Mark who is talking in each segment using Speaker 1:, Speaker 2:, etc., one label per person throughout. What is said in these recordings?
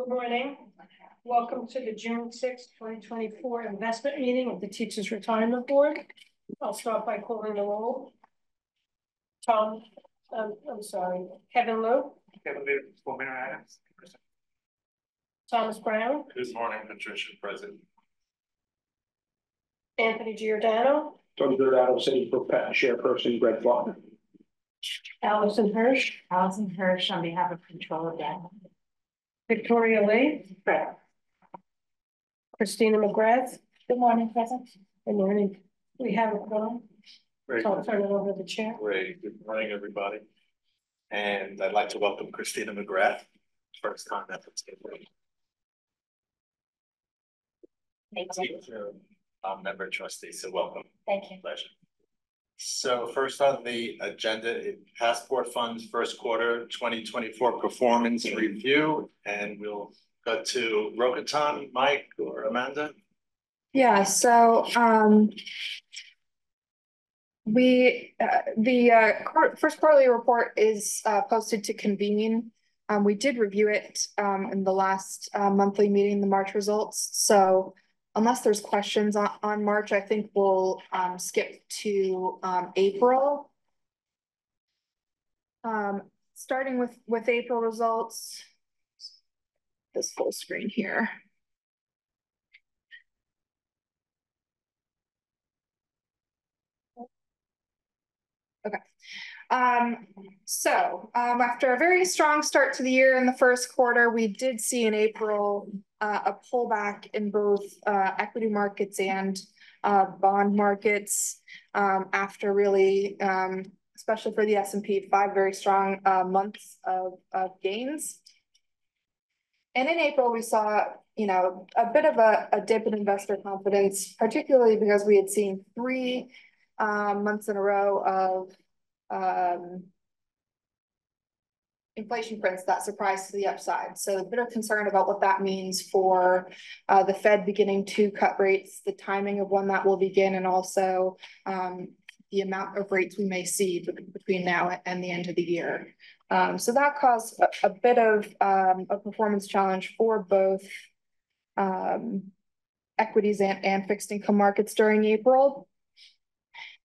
Speaker 1: Good morning. Welcome to the June 6th, 2024 investment meeting of the Teachers Retirement Board. I'll start by calling the roll. Kevin Liu.
Speaker 2: Kevin Liu, 4 minute items.
Speaker 1: Thomas Brown.
Speaker 2: Good morning, Patricia, President.
Speaker 1: Anthony Giordano.
Speaker 3: Tony Giordano, sitting for Chairperson Greg Faulkner.
Speaker 1: Allison Hirsch.
Speaker 4: Allison Hirsch on behalf of Controller Dan.
Speaker 1: Victoria Lee. Christina McGrath.
Speaker 4: Good morning, President.
Speaker 1: Good morning. We have a quorum.
Speaker 2: Great.
Speaker 1: So I'll turn it over to the chair.
Speaker 2: Great. Good morning, everybody. And I'd like to welcome Christina McGrath. First time at the table.
Speaker 4: Thank you.
Speaker 2: Member trustee, so welcome.
Speaker 4: Thank you.
Speaker 2: Pleasure. So first on the agenda, Passport Fund's first quarter 2024 performance review, and we'll go to Rokaton, Mike, or Amanda.
Speaker 5: Yeah, so first quarterly report is posted to convene. We did review it in the last monthly meeting, the March results. So unless there's questions on March, I think we'll skip to April. Starting with April results, this full screen here. Okay. After a very strong start to the year in the first quarter, we did see in April a pullback in both equity markets and bond markets after really, especially for the S&P, 5 very strong months of gains. And in April, we saw, a bit of a dip in investor confidence, particularly because we had seen 3 months in a row of inflation prints that surprised to the upside. So a bit of concern about what that means for the Fed beginning to cut rates, the timing of when that will begin, and also the amount of rates we may see between now and the end of the year. So that caused a bit of a performance challenge for both equities and fixed income markets during April.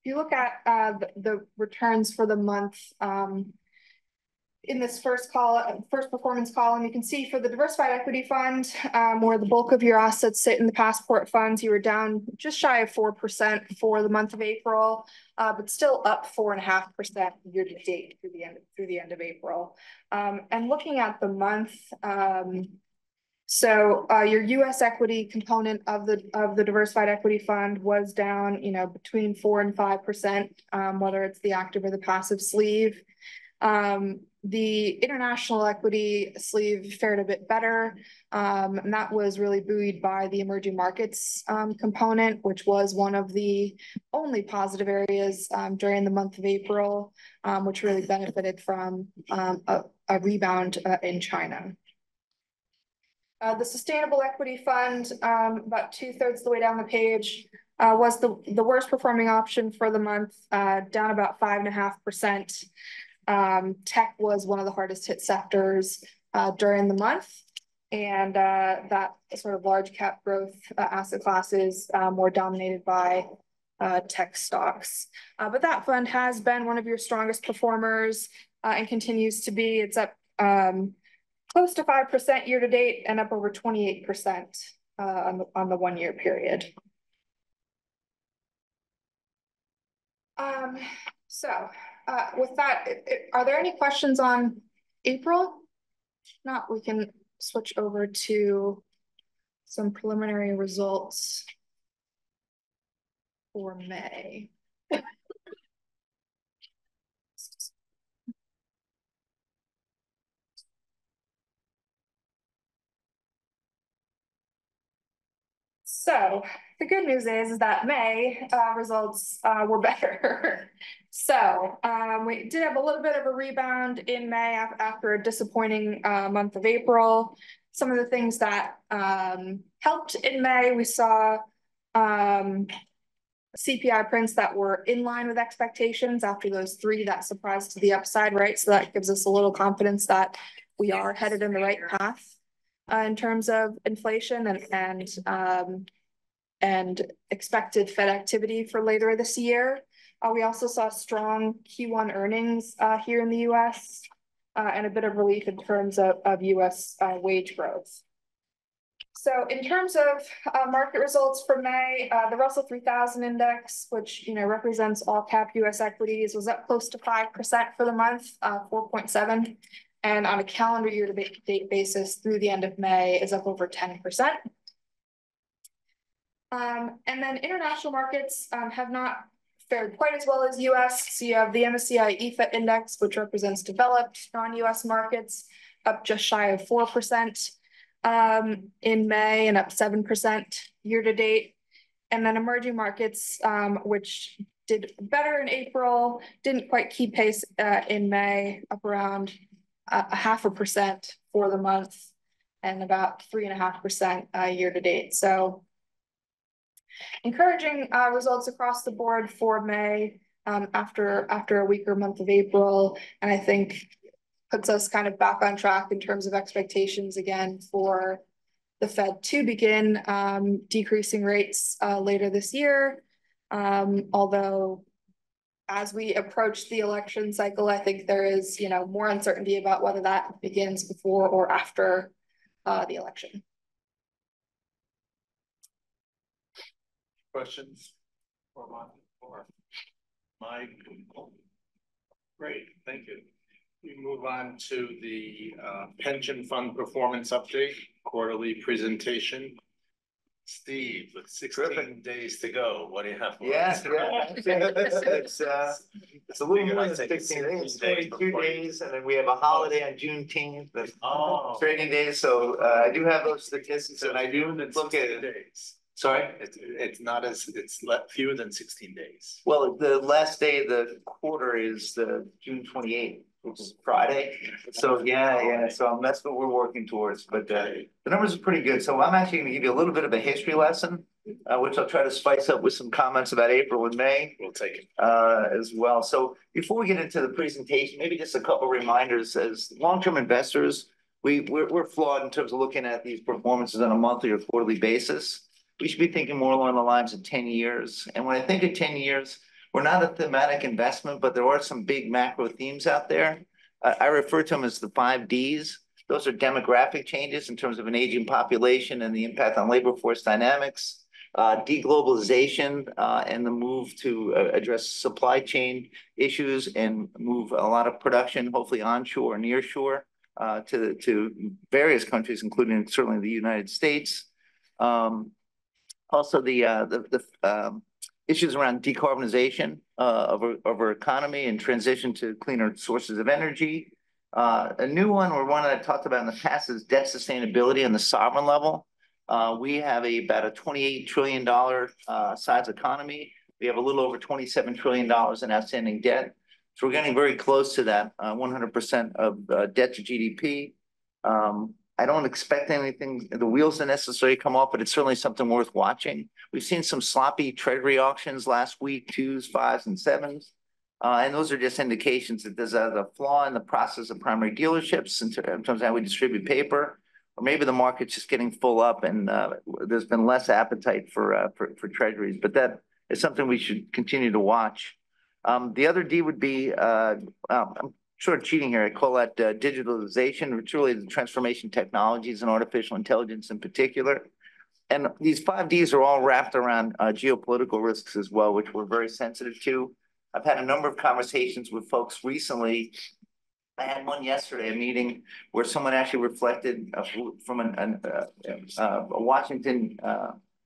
Speaker 5: If you look at the returns for the month in this first performance column, you can see for the diversified equity fund, where the bulk of your assets sit in the passport funds, you were down just shy of 4% for the month of April, but still up 4.5% year to date through the end of April. And looking at the month, your U.S. equity component of the diversified equity fund was down, between 4% and 5%, whether it's the active or the passive sleeve. The international equity sleeve fared a bit better, and that was really buoyed by the emerging markets component, which was one of the only positive areas during the month of April, which really benefited from a rebound in China. The sustainable equity fund, about 2/3 the way down the page, was the worst performing option for the month, down about 5.5%. Tech was one of the hardest hit sectors during the month, and that sort of large cap growth asset classes were dominated by tech stocks. But that fund has been one of your strongest performers and continues to be. It's up close to 5% year to date and up over 28% on the 1 year period. With that, are there any questions on April? If not, we can switch over to some preliminary results for May. So the good news is that May results were better. So we did have a little bit of a rebound in May after a disappointing month of April. Some of the things that helped in May, we saw CPI prints that were in line with expectations after those 3 that surprised to the upside, right? So that gives us a little confidence that we are headed in the right path. in terms of inflation and expected Fed activity for later this year. We also saw strong Q1 earnings here in the US and a bit of relief in terms of US wage growth. So in terms of market results for May, the Russell 3000 index, which represents all cap US equities, was up close to 5% for the month, 4.7%. And on a calendar year to date basis through the end of May is up over 10%. And then international markets have not fared quite as well as US. So you have the MSCI EFET index, which represents developed non-US markets, up just shy of 4% in May and up 7% year to date. And then emerging markets, which did better in April, didn't quite keep pace in May, up around 0.5% for the month and about 3.5% year to date. So encouraging results across the board for May after a weaker month of April, and I think puts us kind of back on track in terms of expectations again for the Fed to begin decreasing rates later this year. Although as we approach the election cycle, I think there is more uncertainty about whether that begins before or after the election.
Speaker 2: Questions for Mike? Great, thank you. We move on to the pension fund performance update, quarterly presentation. Steve, with 16 days to go, what do you have for us?
Speaker 6: It's a little more than 16 days, 42 days, and then we have a holiday on Juneteenth, that's trading days, so I do have those statistics, and I do look at it. Sorry?
Speaker 2: It's not as, it's fewer than 16 days.
Speaker 6: Well, the last day of the quarter is the June 28th, which is Friday. So so that's what we're working towards. But the numbers are pretty good. So I'm actually going to give you a little bit of a history lesson, which I'll try to spice up with some comments about April and May.
Speaker 2: We'll take it
Speaker 6: as well. So before we get into the presentation, maybe just a couple of reminders. As long-term investors, we're flawed in terms of looking at these performances on a monthly or quarterly basis. We should be thinking more along the lines of 10 years. And when I think of 10 years, we're not a thematic investment, but there are some big macro themes out there. I refer to them as the 5 Ds. Those are demographic changes in terms of an aging population and the impact on labor force dynamics, deglobalization, and the move to address supply chain issues and move a lot of production, hopefully onshore and nearshore, to various countries, including certainly the United States. Also, the issues around decarbonization of our economy and transition to cleaner sources of energy. A new one, or one that I talked about in the past, is debt sustainability on the sovereign level. We have about a $28 trillion size economy. We have a little over $27 trillion in outstanding debt. So we're getting very close to that 100% of debt to GDP. I don't expect anything, the wheels to necessarily come off, but it's certainly something worth watching. We've seen some sloppy treasury auctions last week, 2s, 5s, and 7s. And those are just indications that there's a flaw in the process of primary dealerships in terms of how we distribute paper, or maybe the market's just getting full up and there's been less appetite for treasuries, but that is something we should continue to watch. The other D would be, I'm sort of cheating here, I call that digitalization, which really is the transformation technologies and artificial intelligence in particular. And these 5 Ds are all wrapped around geopolitical risks as well, which we're very sensitive to. I've had a number of conversations with folks recently. I had one yesterday, a meeting where someone actually reflected from a Washington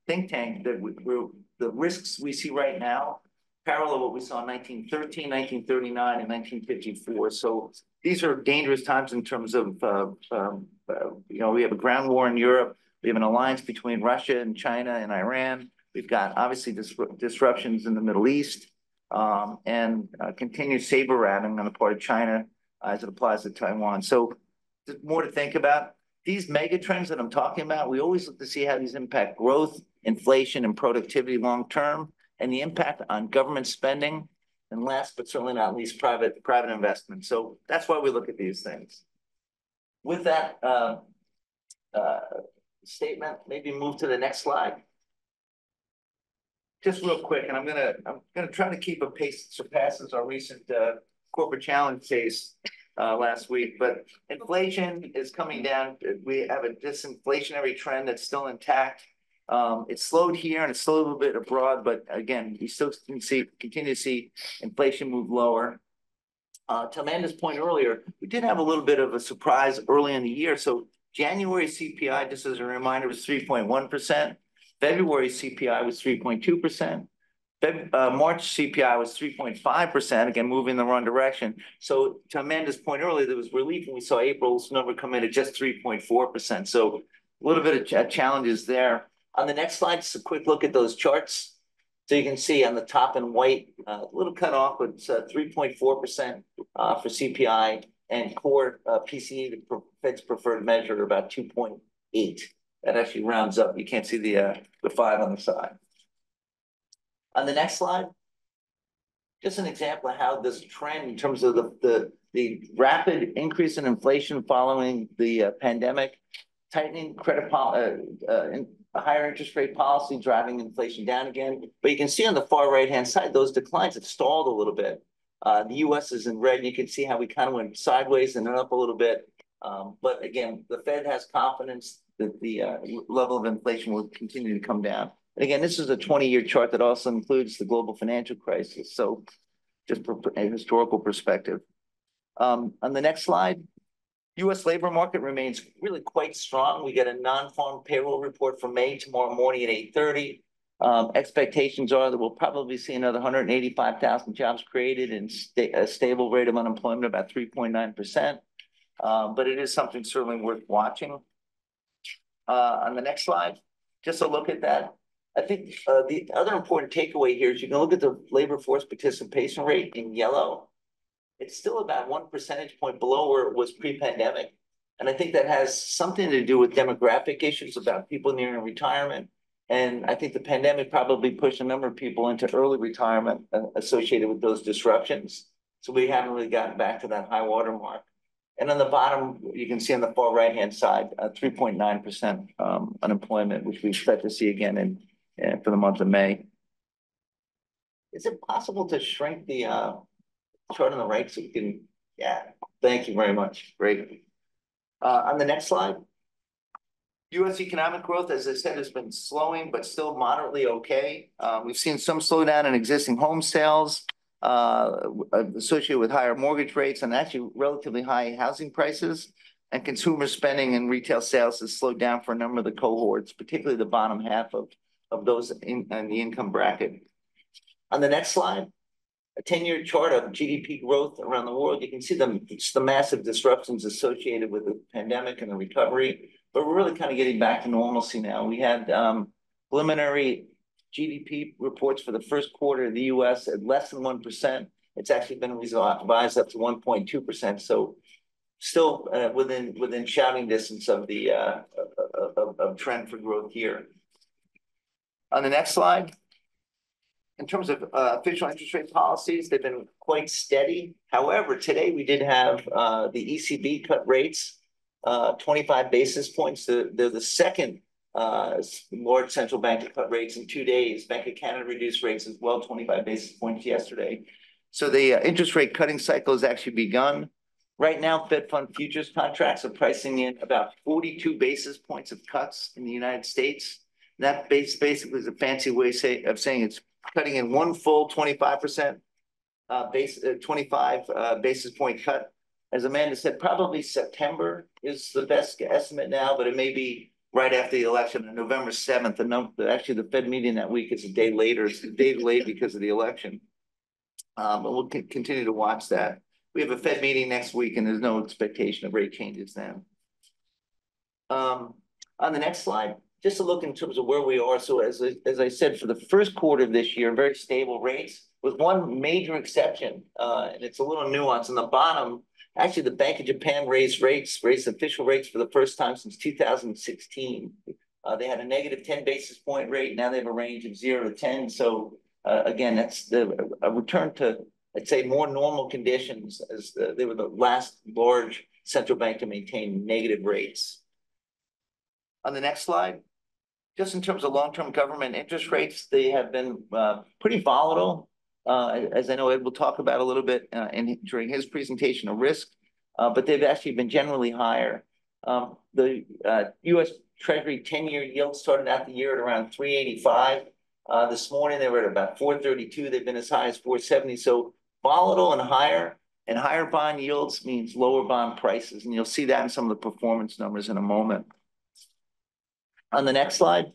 Speaker 6: think tank that the risks we see right now parallel what we saw in 1913, 1939, and 1954. So these are dangerous times in terms of, we have a ground war in Europe. We have an alliance between Russia and China and Iran. We've got obviously disruptions in the Middle East and continued saber rattling on the part of China as it applies to Taiwan. So there's more to think about. These mega trends that I'm talking about, we always look to see how these impact growth, inflation, and productivity long term, and the impact on government spending, and last but certainly not least, private investment. So that's why we look at these things. With that, statement. Maybe move to the next slide. Just real quick, and I'm gonna try to keep a pace that surpasses our recent corporate challenge phase last week. But inflation is coming down. We have a disinflationary trend that's still intact. It slowed here and it's slowed a little bit abroad, but again, we still continue to see inflation move lower. To Amanda's point earlier, we did have a little bit of a surprise early in the year. So January CPI, just as a reminder, was 3.1%. February CPI was 3.2%. March CPI was 3.5%, again, moving in the wrong direction. So to Amanda's point earlier, there was relief when we saw April's number come in at just 3.4%. So a little bit of challenges there. On the next slide, just a quick look at those charts. So you can see on the top in white, a little cut off, but it's 3.4% for CPI, and core PCE, the Fed's preferred measure, about 2.8. That actually rounds up. You can't see the 5 on the side. On the next slide, just an example of how this trend in terms of the rapid increase in inflation following the pandemic, tightening credit a higher interest rate policy driving inflation down again. But you can see on the far right-hand side, those declines have stalled a little bit. The US is in red, and you can see how we kind of went sideways and then up a little bit. But again, the Fed has confidence that the level of inflation will continue to come down. And again, this is a 20-year chart that also includes the global financial crisis. So just for a historical perspective. On the next slide, U.S. labor market remains really quite strong. We get a non-farm payroll report for May tomorrow morning at 8:30. Expectations are that we'll probably see another 185,000 jobs created and a stable rate of unemployment about 3.9%. But it is something certainly worth watching. On the next slide, just a look at that. I think the other important takeaway here is you can look at the labor force participation rate in yellow. It's still about 1 percentage point below where it was pre-pandemic. And I think that has something to do with demographic issues about people nearing retirement. And I think the pandemic probably pushed a number of people into early retirement associated with those disruptions. So we haven't really gotten back to that high water mark. And on the bottom, you can see on the far right-hand side, 3.9% unemployment, which we expect to see again for the month of May. Is it possible to shrink the chart on the right so we can, yeah, thank you very much. Great. On the next slide, U.S. economic growth, as I said, has been slowing, but still moderately okay. We've seen some slowdown in existing home sales associated with higher mortgage rates and actually relatively high housing prices. And consumer spending and retail sales has slowed down for a number of the cohorts, particularly the bottom half of those in the income bracket. On the next slide, a 10-year chart of GDP growth around the world. You can see the massive disruptions associated with the pandemic and the recovery, but we're really kind of getting back to normalcy now. We had preliminary GDP reports for the first quarter of the U.S. at less than 1%. It's actually been revised up to 1.2%. So still within shouting distance of the of trend for growth here. On the next slide, in terms of official interest rate policies, they've been quite steady. However, today we did have the ECB cut rates 25 basis points. They're the second large central bank to cut rates in 2 days. Bank of Canada reduced rates as well, 25 basis points yesterday. So the interest rate cutting cycle has actually begun. Right now, Fed Fund futures contracts are pricing in about 42 basis points of cuts in the United States. And that basically is a fancy way of saying it's cutting in one full 25% 25 basis point cut. As Amanda said, probably September is the best estimate now, but it may be right after the election on November 7th. Actually, the Fed meeting that week is a day later. It's a day delayed because of the election. But we'll continue to watch that. We have a Fed meeting next week, and there's no expectation of rate changes then. On the next slide, just a look in terms of where we are. So as I said, for the first quarter of this year, very stable rates with one major exception, and it's a little nuanced. On the bottom, actually, the Bank of Japan raised official rates for the first time since 2016. They had a negative 10 basis point rate. Now they have a range of 0 to 10. So again, that's a return to, I'd say, more normal conditions as they were the last large central bank to maintain negative rates. On the next slide, just in terms of long-term government interest rates, they have been pretty volatile. As I know Ed will talk about a little bit during his presentation of risk, but they've actually been generally higher. The U.S. Treasury 10-year yield started out the year at around 385. This morning they were at about 432. They've been as high as 470. So volatile and higher bond yields means lower bond prices, and you'll see that in some of the performance numbers in a moment. On the next slide,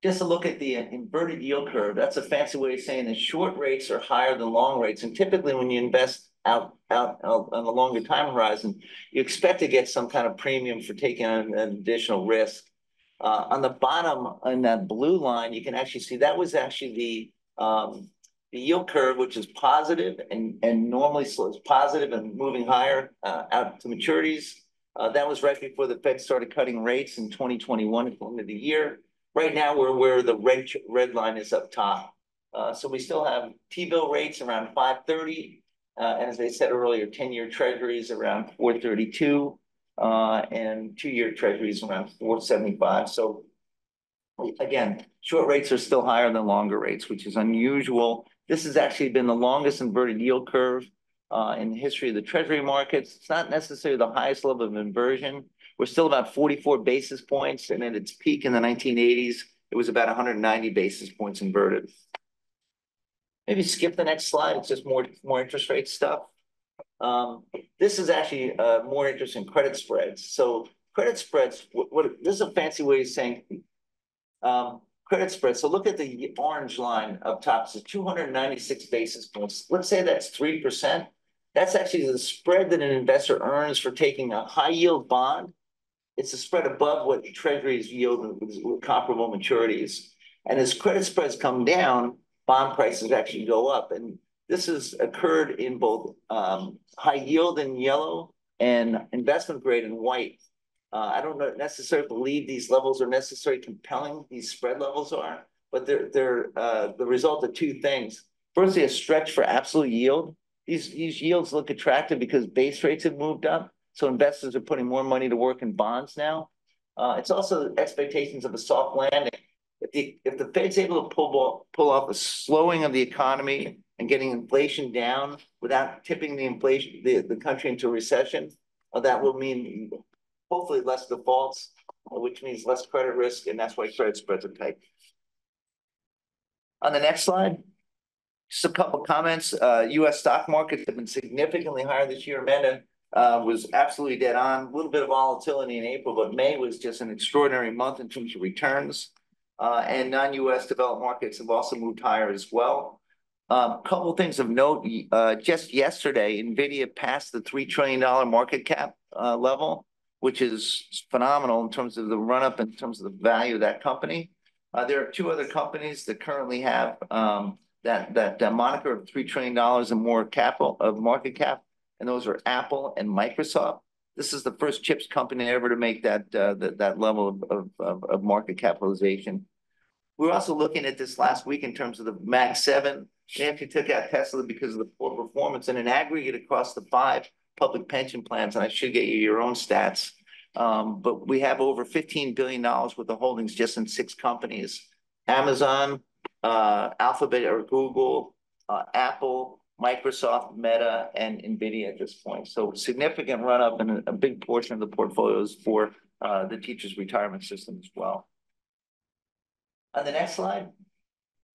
Speaker 6: just a look at the inverted yield curve. That's a fancy way of saying that short rates are higher than long rates. And typically when you invest out on a longer time horizon, you expect to get some kind of premium for taking on an additional risk. On the bottom, in that blue line, you can actually see that was actually the yield curve, which is positive and normally it's positive and moving higher out to maturities. That was right before the Fed started cutting rates in 2021 at the end of the year. Right now, we're where the red line is up top. So we still have T-bill rates around 530. And as I said earlier, 10-year treasuries around 432 and 2-year treasuries around 475. So again, short rates are still higher than longer rates, which is unusual. This has actually been the longest inverted yield curve in the history of the treasury markets. It's not necessarily the highest level of inversion. We're still about 44 basis points, and at its peak in the 1980s, it was about 190 basis points inverted. Maybe skip the next slide. It's just more interest rate stuff. This is actually more interest in credit spreads. So credit spreads, this is a fancy way of saying credit spreads. So look at the orange line up top. So 296 basis points. Let's say that's 3%. That's actually the spread that an investor earns for taking a high yield bond. It's a spread above what treasuries yield with comparable maturities. And as credit spreads come down, bond prices actually go up. And this has occurred in both high yield in yellow and investment grade in white. I don't necessarily believe these levels are necessarily compelling, these spread levels are, but they're the result of two things. Firstly, a stretch for absolute yield. These yields look attractive because base rates have moved up. So investors are putting more money to work in bonds now. It's also expectations of a soft landing. If the Fed's able to pull off a slowing of the economy and getting inflation down without tipping the country into recession, that will mean hopefully less defaults, which means less credit risk, and that's why credit spreads are tight. On the next slide, just a couple of comments. U.S. stock markets have been significantly higher this year. Amanda was absolutely dead on. A little bit of volatility in April, but May was just an extraordinary month in terms of returns. And non-U.S. developed markets have also moved higher as well. Couple of things of note. Just yesterday, NVIDIA passed the $3 trillion market cap level, which is phenomenal in terms of the run-up, in terms of the value of that company. There are two other companies that currently have that moniker of $3 trillion and more capital of market cap, and those are Apple and Microsoft. This is the first chips company ever to make that level of market capitalization. We were also looking at this last week in terms of the Mag 7. They actually took out Tesla because of the poor performance, and an aggregate across the 5 public pension plans, and I should get you your own stats. But we have over $15 billion worth of holdings just in 6 companies: Amazon, Alphabet or Google, Apple, Microsoft, Meta, and NVIDIA at this point. So significant run up, and a big portion of the portfolios for the teachers' retirement system as well. On the next slide,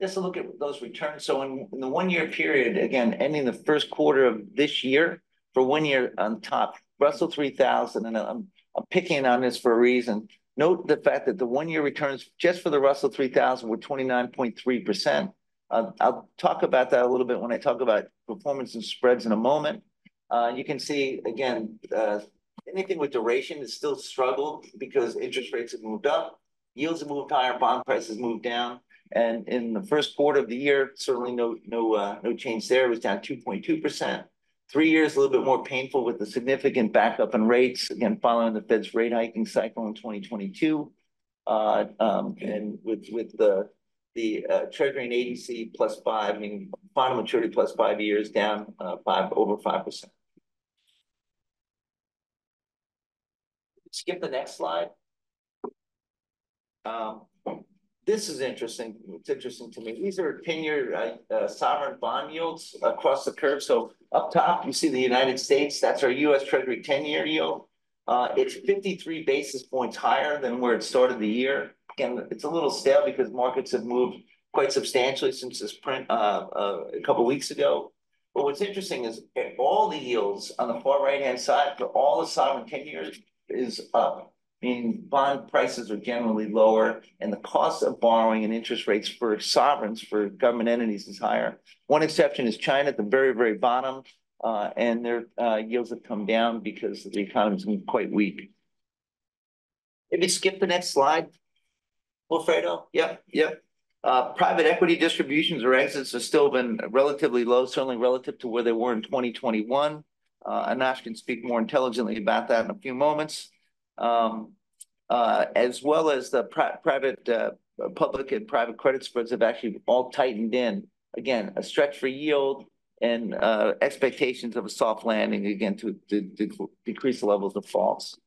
Speaker 6: just a look at those returns. So in the 1-year period, again, ending the first quarter of this year, for 1 year on top, Russell 3000, and I'm picking on this for a reason. Note the fact that the 1-year returns just for the Russell 3000 were 29.3%. I'll talk about that a little bit when I talk about performance and spreads in a moment. You can see, again, anything with duration is still struggled because interest rates have moved up, yields have moved higher, bond prices moved down. And in the first quarter of the year, certainly no change there. It was down 2.2%. 3 years, a little bit more painful with the significant backup in rates, again, following the Fed's rate hiking cycle in 2022. And with the Treasury and agency +5, meaning final maturity +5 years, down over 5%. Skip the next slide. This is interesting. It's interesting to me. These are 10-year sovereign bond yields across the curve. So up top, you see the United States. That's our U.S. Treasury 10-year yield. It's 53 basis points higher than where it started the year. Again, it's a little stale because markets have moved quite substantially since this print a couple of weeks ago. But what's interesting is all the yields on the far right-hand side for all the sovereign 10 years is up. I mean, bond prices are generally lower, and the cost of borrowing and interest rates for sovereigns, for government entities, is higher. One exception is China at the very, very bottom, and their yields have come down because the economy has been quite weak. If you skip the next slide, Wilfredo. Yep. Private equity distributions or exits have still been relatively low, certainly relative to where they were in 2021. Anash can speak more intelligently about that in a few moments. As well as the public and private credit spreads have actually all tightened in. Again, a stretch for yield and expectations of a soft landing, again, to decrease the levels of defaults.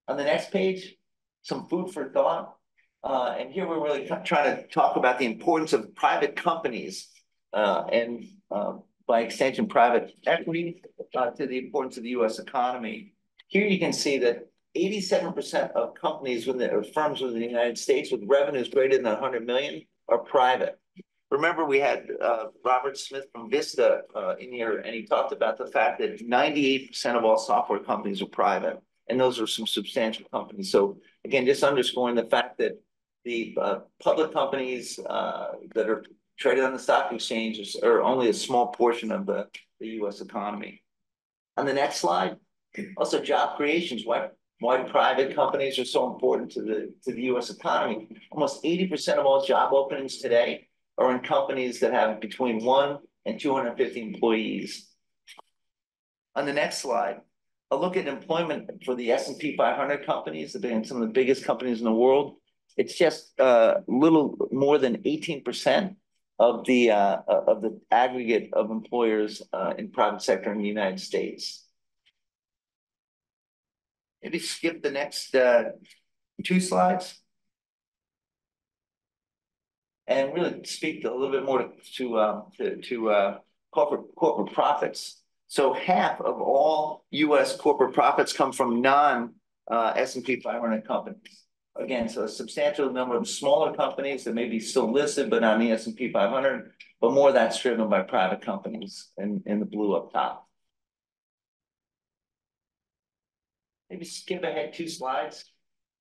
Speaker 6: On the next page, some food for thought. And here we're really trying to talk about the importance of private companies and by extension, private equity to the importance of the U.S. economy. Here you can see that 87% of companies or firms within the United States with revenues greater than 100 million are private. Remember, we had Robert Smith from Vista in here, and he talked about the fact that 98% of all software companies are private, and those are some substantial companies. So again, just underscoring the fact that the public companies that are traded on the stock exchanges are only a small portion of the U.S. economy. On the next slide, also job creations. Why private companies are so important to the U.S. economy. Almost 80% of all job openings today are in companies that have between 1 and 250 employees. On the next slide, a look at employment for the S&P 500 companies, some of the biggest companies in the world. It's just a little more than 18% of the aggregate of employers in private sector in the United States. Maybe skip the next 2 slides and really speak a little bit more to corporate profits. So half of all U.S. corporate profits come from non-S&P 500 companies. Again, so a substantial number of smaller companies that may be still listed, but on the S&P 500, but more of that's driven by private companies in the blue up top. Maybe skip ahead 2 slides.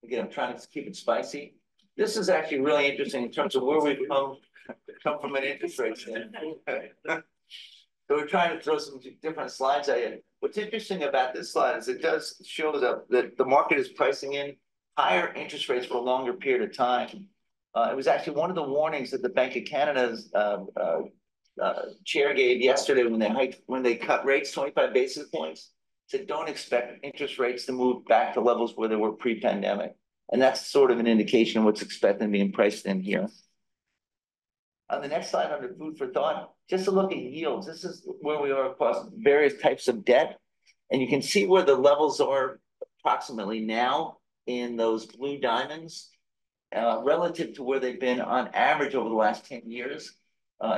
Speaker 6: Again, I'm trying to keep it spicy. This is actually really interesting in terms of where we've come from an interest rate standpoint. So we're trying to throw some different slides at you. What's interesting about this slide is it does show that the market is pricing in higher interest rates for a longer period of time. It was actually one of the warnings that the Bank of Canada's chair gave yesterday when they cut rates 25 basis points. Said don't expect interest rates to move back to levels where they were pre-pandemic. And that's sort of an indication of what's expected being priced in here. On the next slide under food for thought, just a look at yields. This is where we are across various types of debt. And you can see where the levels are approximately now in those blue diamonds relative to where they've been on average over the last 10 years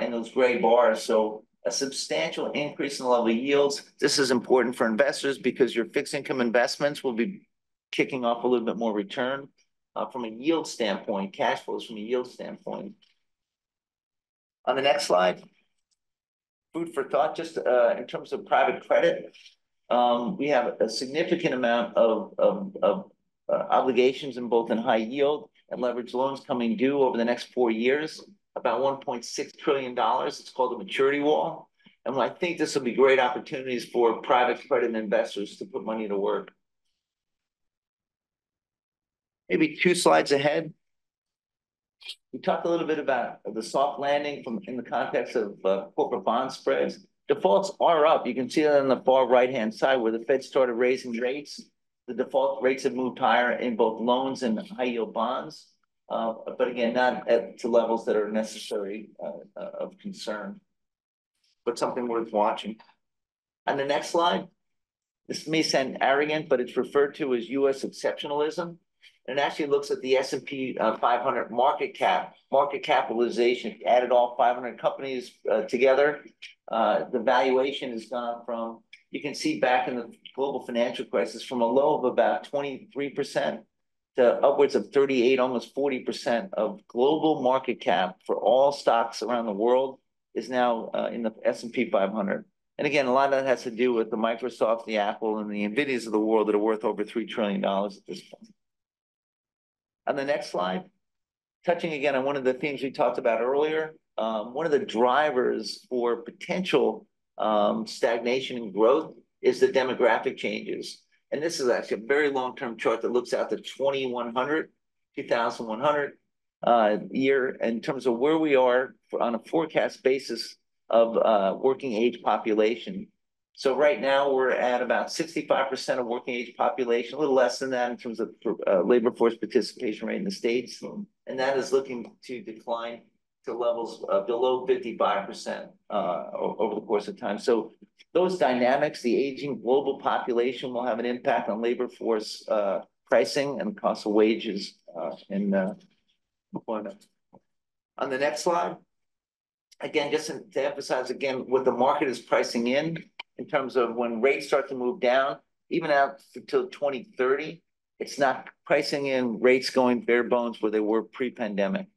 Speaker 6: in those gray bars. So a substantial increase in the level of yields. This is important for investors because your fixed income investments will be kicking off a little bit more return from a yield standpoint, cash flows from a yield standpoint. On the next slide, food for thought, just in terms of private credit, we have a significant amount of obligations in both high yield and leveraged loans coming due over the next 4 years. About $1.6 trillion. It's called the maturity wall. And I think this will be great opportunities for private credit investors to put money to work. Maybe 2 slides ahead. We talked a little bit about the soft landing in the context of corporate bond spreads. Defaults are up. You can see that on the far right-hand side where the Fed started raising rates. The default rates have moved higher in both loans and high-yield bonds. But again, not to levels that are necessary of concern, but something worth watching. On the next slide, this may sound arrogant, but it's referred to as U.S. exceptionalism. And it actually looks at the S&P 500 market capitalization. If you added all 500 companies together, the valuation has gone from, you can see back in the global financial crisis, from a low of about 23% to upwards of 38, almost 40% of global market cap for all stocks around the world is now in the S&P 500. And again, a lot of that has to do with the Microsoft, the Apple, and the NVIDIAs of the world that are worth over $3 trillion at this point. On the next slide, touching again on one of the themes we talked about earlier, one of the drivers for potential stagnation and growth is the demographic changes. And this is actually a very long-term chart that looks out to 2100 year in terms of where we are on a forecast basis of working age population. So right now we're at about 65% of working age population, a little less than that in terms of labor force participation rate in the States. And that is looking to decline to levels below 55% over the course of time. So those dynamics, the aging global population will have an impact on labor force pricing and cost of wages in employment. On the next slide, again, just to emphasize again what the market is pricing in terms of when rates start to move down, even out until 2030, it's not pricing in rates going bare bones where they were pre-pandemic.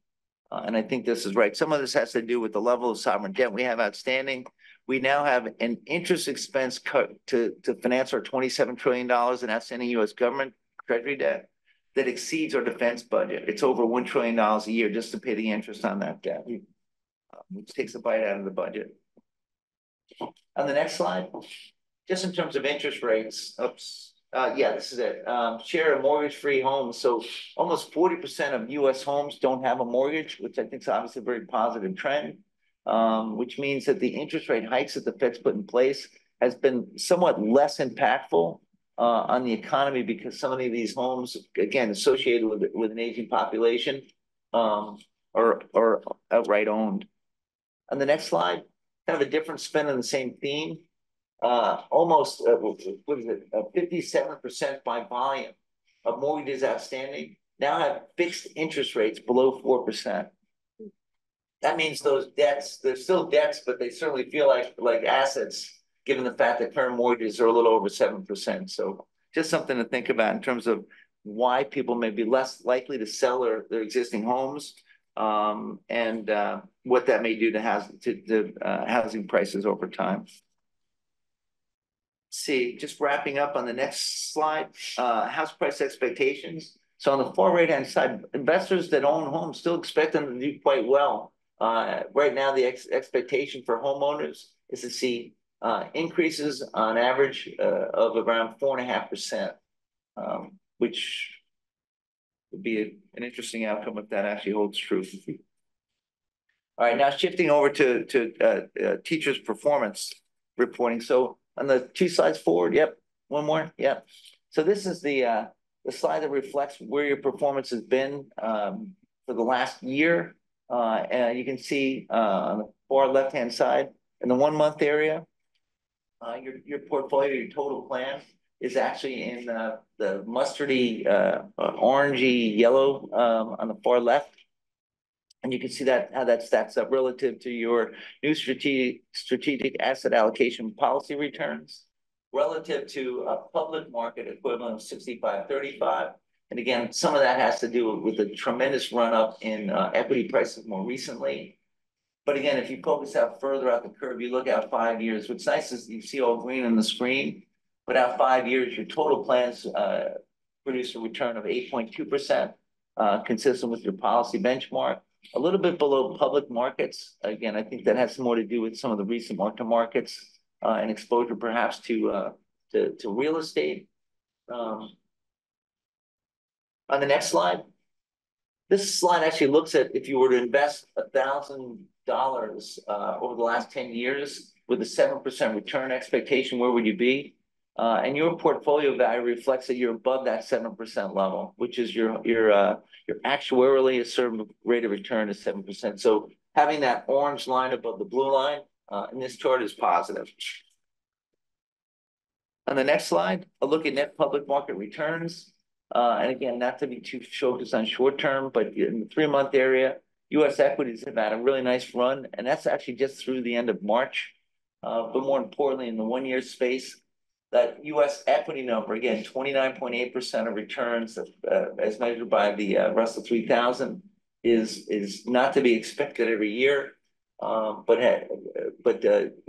Speaker 6: And I think this is right. Some of this has to do with the level of sovereign debt we have outstanding. We now have an interest expense cut to finance our $27 trillion in outstanding U.S. government treasury debt that exceeds our defense budget. It's over $1 trillion a year just to pay the interest on that debt, which takes a bite out of the budget. On the next slide, just in terms of interest rates, yeah, this is it. Share of mortgage-free homes. So almost 40% of U.S. homes don't have a mortgage, which I think is obviously a very positive trend, which means that the interest rate hikes that the Fed's put in place has been somewhat less impactful on the economy because some of these homes, again, associated with an aging population, are outright owned. On the next slide, kind of a different spin on the same theme. Almost, what is it, 57% by volume of mortgages outstanding now have fixed interest rates below 4%. That means those debts, they're still debts, but they certainly feel like assets, given the fact that current mortgages are a little over 7%. So just something to think about in terms of why people may be less likely to sell their existing homes, and what that may do to housing prices over time. See, just wrapping up on the next slide, house price expectations. So on the far right-hand side, investors that own homes still expect them to do quite well. Right now, the expectation for homeowners is to see increases on average of around 4.5%, which would be an interesting outcome if that actually holds true. All right, now shifting over to teachers' performance reporting. So on the 2 slides forward, yep, one more, yep. So this is the slide that reflects where your performance has been for the last year. And you can see on the far left-hand side, in the 1-month area, your portfolio, your total plan is actually in the mustardy, orangey yellow on the far left. And you can see how that stacks up relative to your new strategic asset allocation policy returns relative to a public market equivalent of 65-35. And again, some of that has to do with the tremendous run up in equity prices more recently. But again, if you focus out further out the curve, you look out 5 years. What's nice is you see all green on the screen, but out 5 years, your total plans produce a return of 8.2%, consistent with your policy benchmark. A little bit below public markets. Again, I think that has more to do with some of the recent mark-to-markets and exposure perhaps to real estate. On the next slide, this slide actually looks at if you were to invest $1,000 over the last 10 years with a 7% return expectation, where would you be? And your portfolio value reflects that you're above that 7% level, which is your actuarially assumed rate of return is 7%. So having that orange line above the blue line in this chart is positive. On the next slide, a look at net public market returns. And again, not to be too focused on short term, but in the 3-month area, US equities have had a really nice run, and that's actually just through the end of March. But more importantly, in the 1-year space, that US equity number, again, 29.8% of returns as measured by the Russell 3000 is not to be expected every year. But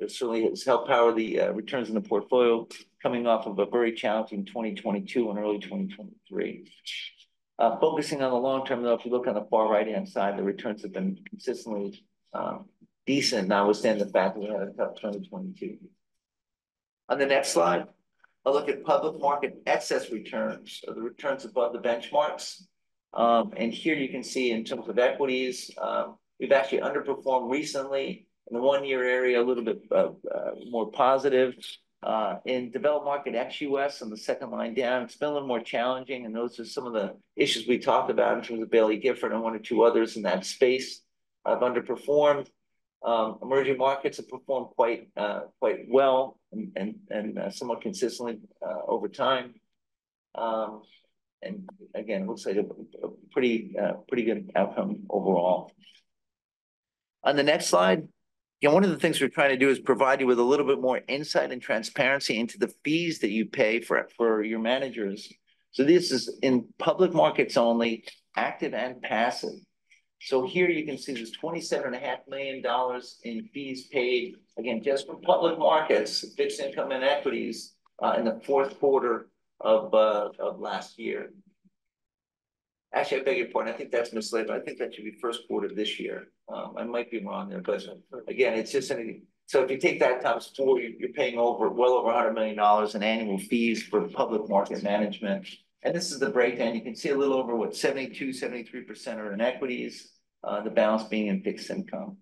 Speaker 6: certainly has helped power the returns in the portfolio coming off of a very challenging 2022 and early 2023. Focusing on the long term, though, if you look on the far right-hand side, the returns have been consistently decent, notwithstanding the fact that we had a tough 2022. On the next slide, I'll look at public market excess returns, or the returns above the benchmarks. And here you can see in terms of equities, we've actually underperformed recently. In the 1-year area, a little bit more positive. In developed market ex-US on the second line down, it's been a little more challenging, and those are some of the issues we talked about in terms of Bailey Gifford and 1 or 2 others in that space have underperformed. Emerging markets have performed quite well and somewhat consistently over time. And again, it looks like a pretty good outcome overall. On the next slide, again, one of the things we're trying to do is provide you with a little bit more insight and transparency into the fees that you pay for your managers. So this is in public markets only, active and passive. So here you can see there's $27.5 million in fees paid, again, just for public markets, fixed income and equities in the 4th quarter of last year. Actually, I beg your pardon. I think that's misled. I think that should be 1st quarter of this year. I might be wrong there, but again, it's just anything. So if you take that times 4, you're paying well over $100 million in annual fees for public market management. And this is the breakdown. You can see a little over 73% are in equities, the balance being in fixed income.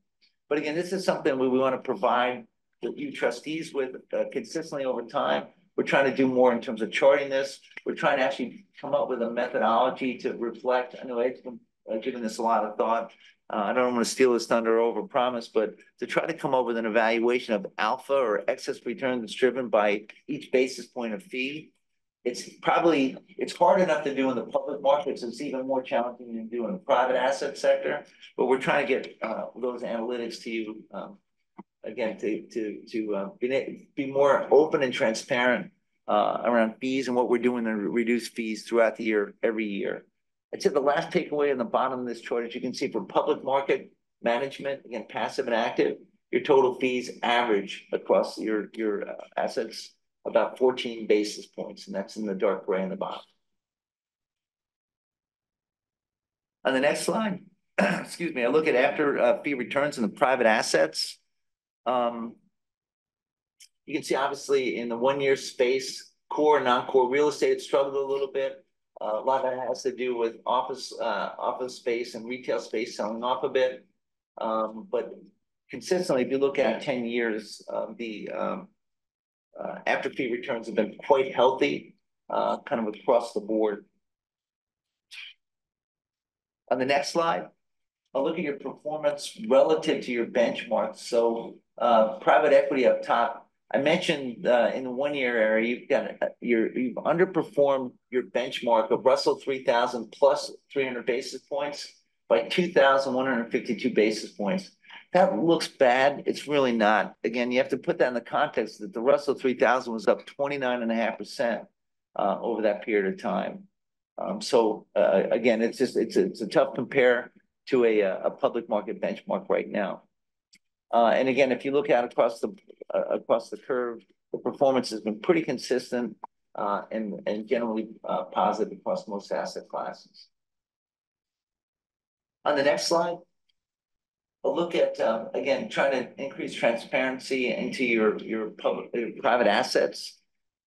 Speaker 6: But again, this is something we want to provide you trustees with consistently over time. We're trying to do more in terms of charting this. We're trying to actually come up with a methodology to reflect. I know Ed's been giving this a lot of thought. I don't want to steal his thunder or overpromise, but to try to come up with an evaluation of alpha or excess return that's driven by each basis point of fee. It's hard enough to do in the public markets. It's even more challenging to do in the private asset sector. But we're trying to get those analytics to you again to be more open and transparent around fees and what we're doing to reduce fees throughout the year, every year. I'd say the last takeaway on the bottom of this chart, as you can see, for public market management, again, passive and active, your total fees average across your assets about 14 basis points, and that's in the dark gray on the bottom. On the next slide, excuse me, I look at after fee returns in the private assets. You can see obviously in the 1-year space, core and non-core real estate struggled a little bit. A lot of that has to do with office space and retail space selling off a bit. But consistently, if you look at 10 years, the after fee returns have been quite healthy, kind of across the board. On the next slide, I'll look at your performance relative to your benchmarks. So private equity up top, I mentioned in the 1-year area, you've underperformed your benchmark of Russell 3000 plus 300 basis points by 2,152 basis points. That looks bad. It's really not. Again, you have to put that in the context that the Russell 3000 was up 29.5% over that period of time. Again, it's a tough compare to a public market benchmark right now. And again, if you look out across the curve, the performance has been pretty consistent and generally positive across most asset classes. On the next slide, I'll look at again trying to increase transparency into your private assets.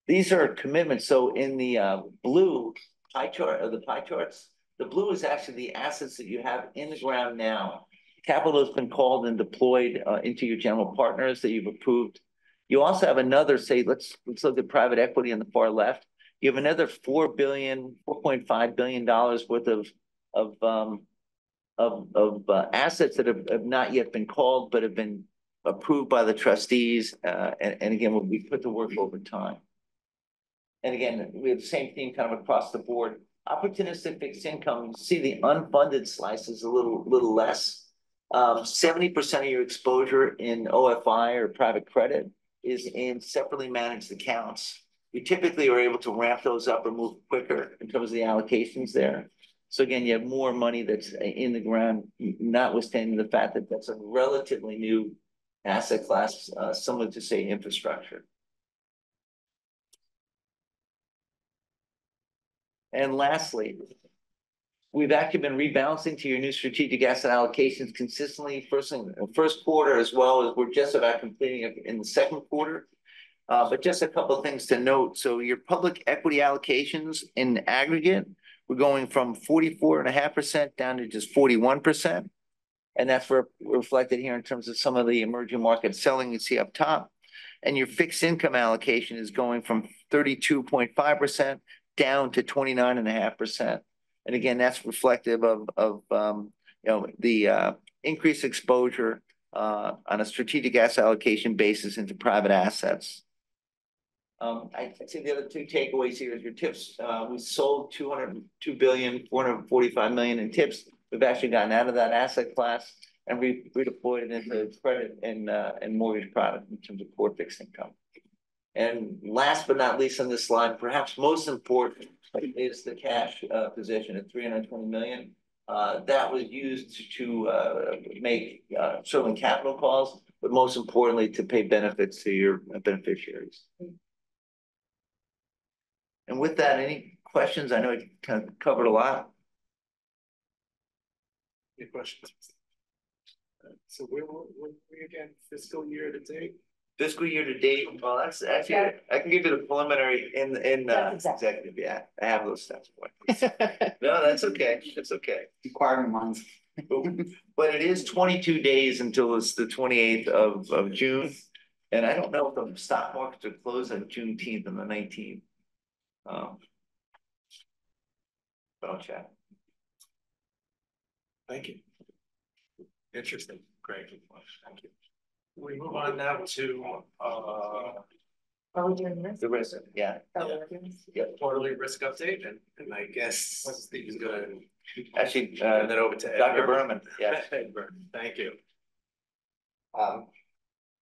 Speaker 6: These are commitments. So in the blue pie chart or the pie charts, the blue is actually the assets that you have in the ground now. Capital has been called and deployed into your general partners that you've approved. You also have another, say, let's look at private equity on the far left. You have another $4.5 billion worth of assets that have not yet been called, but have been approved by the trustees. And again, will be put to work over time. And again, we have the same theme kind of across the board. Opportunistic fixed income, you see the unfunded slice is a little less. 70% of your exposure in OFI or private credit is in separately managed accounts. You typically are able to ramp those up or move quicker in terms of the allocations there. So again, you have more money that's in the ground, notwithstanding the fact that that's a relatively new asset class, similar to say infrastructure. And lastly, we've actually been rebalancing to your new strategic asset allocations consistently first quarter, as well as we're just about completing it in the second quarter. But just a couple of things to note. So your public equity allocations in aggregate, we're going from 44.5% down to just 41%. And that's reflected here in terms of some of the emerging market selling you see up top. And your fixed income allocation is going from 32.5% down to 29.5%. And again, that's reflective of the increased exposure on a strategic asset allocation basis into private assets. I'd say the other two takeaways here is your tips. We sold $2.445 billion in tips. We've actually gotten out of that asset class and redeployed it into credit and mortgage product in terms of core fixed income. And last but not least on this slide, perhaps most important is the cash position at $320 million. That was used to make certainly capital calls, but most importantly to pay benefits to your beneficiaries. And with that, any questions? I know I kind of covered a lot.
Speaker 2: Any questions? So where were we again? Fiscal year to date?
Speaker 6: Fiscal year to date. Well, that's actually I can give you the preliminary in executive. Yeah, I have those stats for you. No, that's okay. That's okay.
Speaker 3: Requiring minds.
Speaker 6: But it is 22 days until it's the 28th of June, and I don't know if the stock markets are closed on Juneteenth and the 19th. But I'll check.
Speaker 2: Thank you. Interesting. Great. Thank you. We move on now to
Speaker 4: Are we doing this?
Speaker 6: The risk, yeah.
Speaker 2: quarterly risk update, and I guess Steve is going to
Speaker 6: Actually,
Speaker 2: turn that over to Ed
Speaker 6: Dr. Berman. Yeah.
Speaker 2: Ed Berman. Thank you.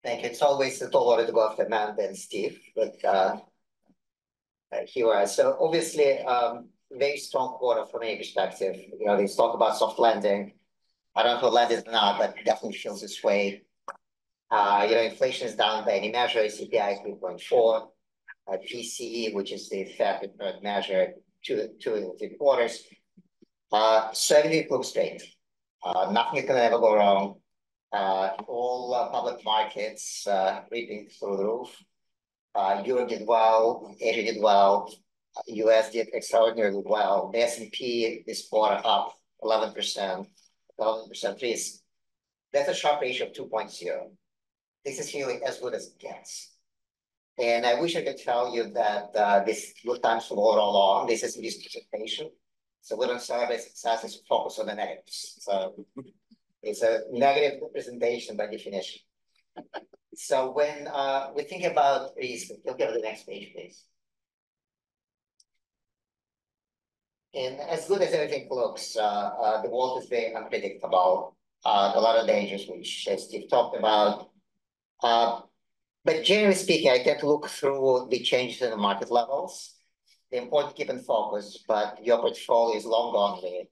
Speaker 7: Thank you. It's always a lot to go after Matt and Steve, but here we are. So obviously, very strong quarter from a perspective. You know, they talk about soft landing. I don't know if it landed or not, but it definitely feels this way. You know, inflation is down by any measure. CPI 3.4. PCE, which is the Fed preferred measure, 2.75. So everything looks great. Nothing can ever go wrong. All public markets reading through the roof. Europe did well, Asia did well, US did extraordinarily well. The S&P this quarter up 11%, 11%. That's a Sharpe ratio of 2.0. This is really as good as it gets. And I wish I could tell you that this good times for all along. This is this presentation. So we don't celebrate success, it's focus on the negatives. So it's a negative presentation by definition. So when we think about risk, look at the next page, please. And as good as everything looks, the world is very unpredictable. A lot of dangers, which Steve talked about. But generally speaking, I tend to look through the changes in the market levels. The important to keep in focus, but your portfolio is long only.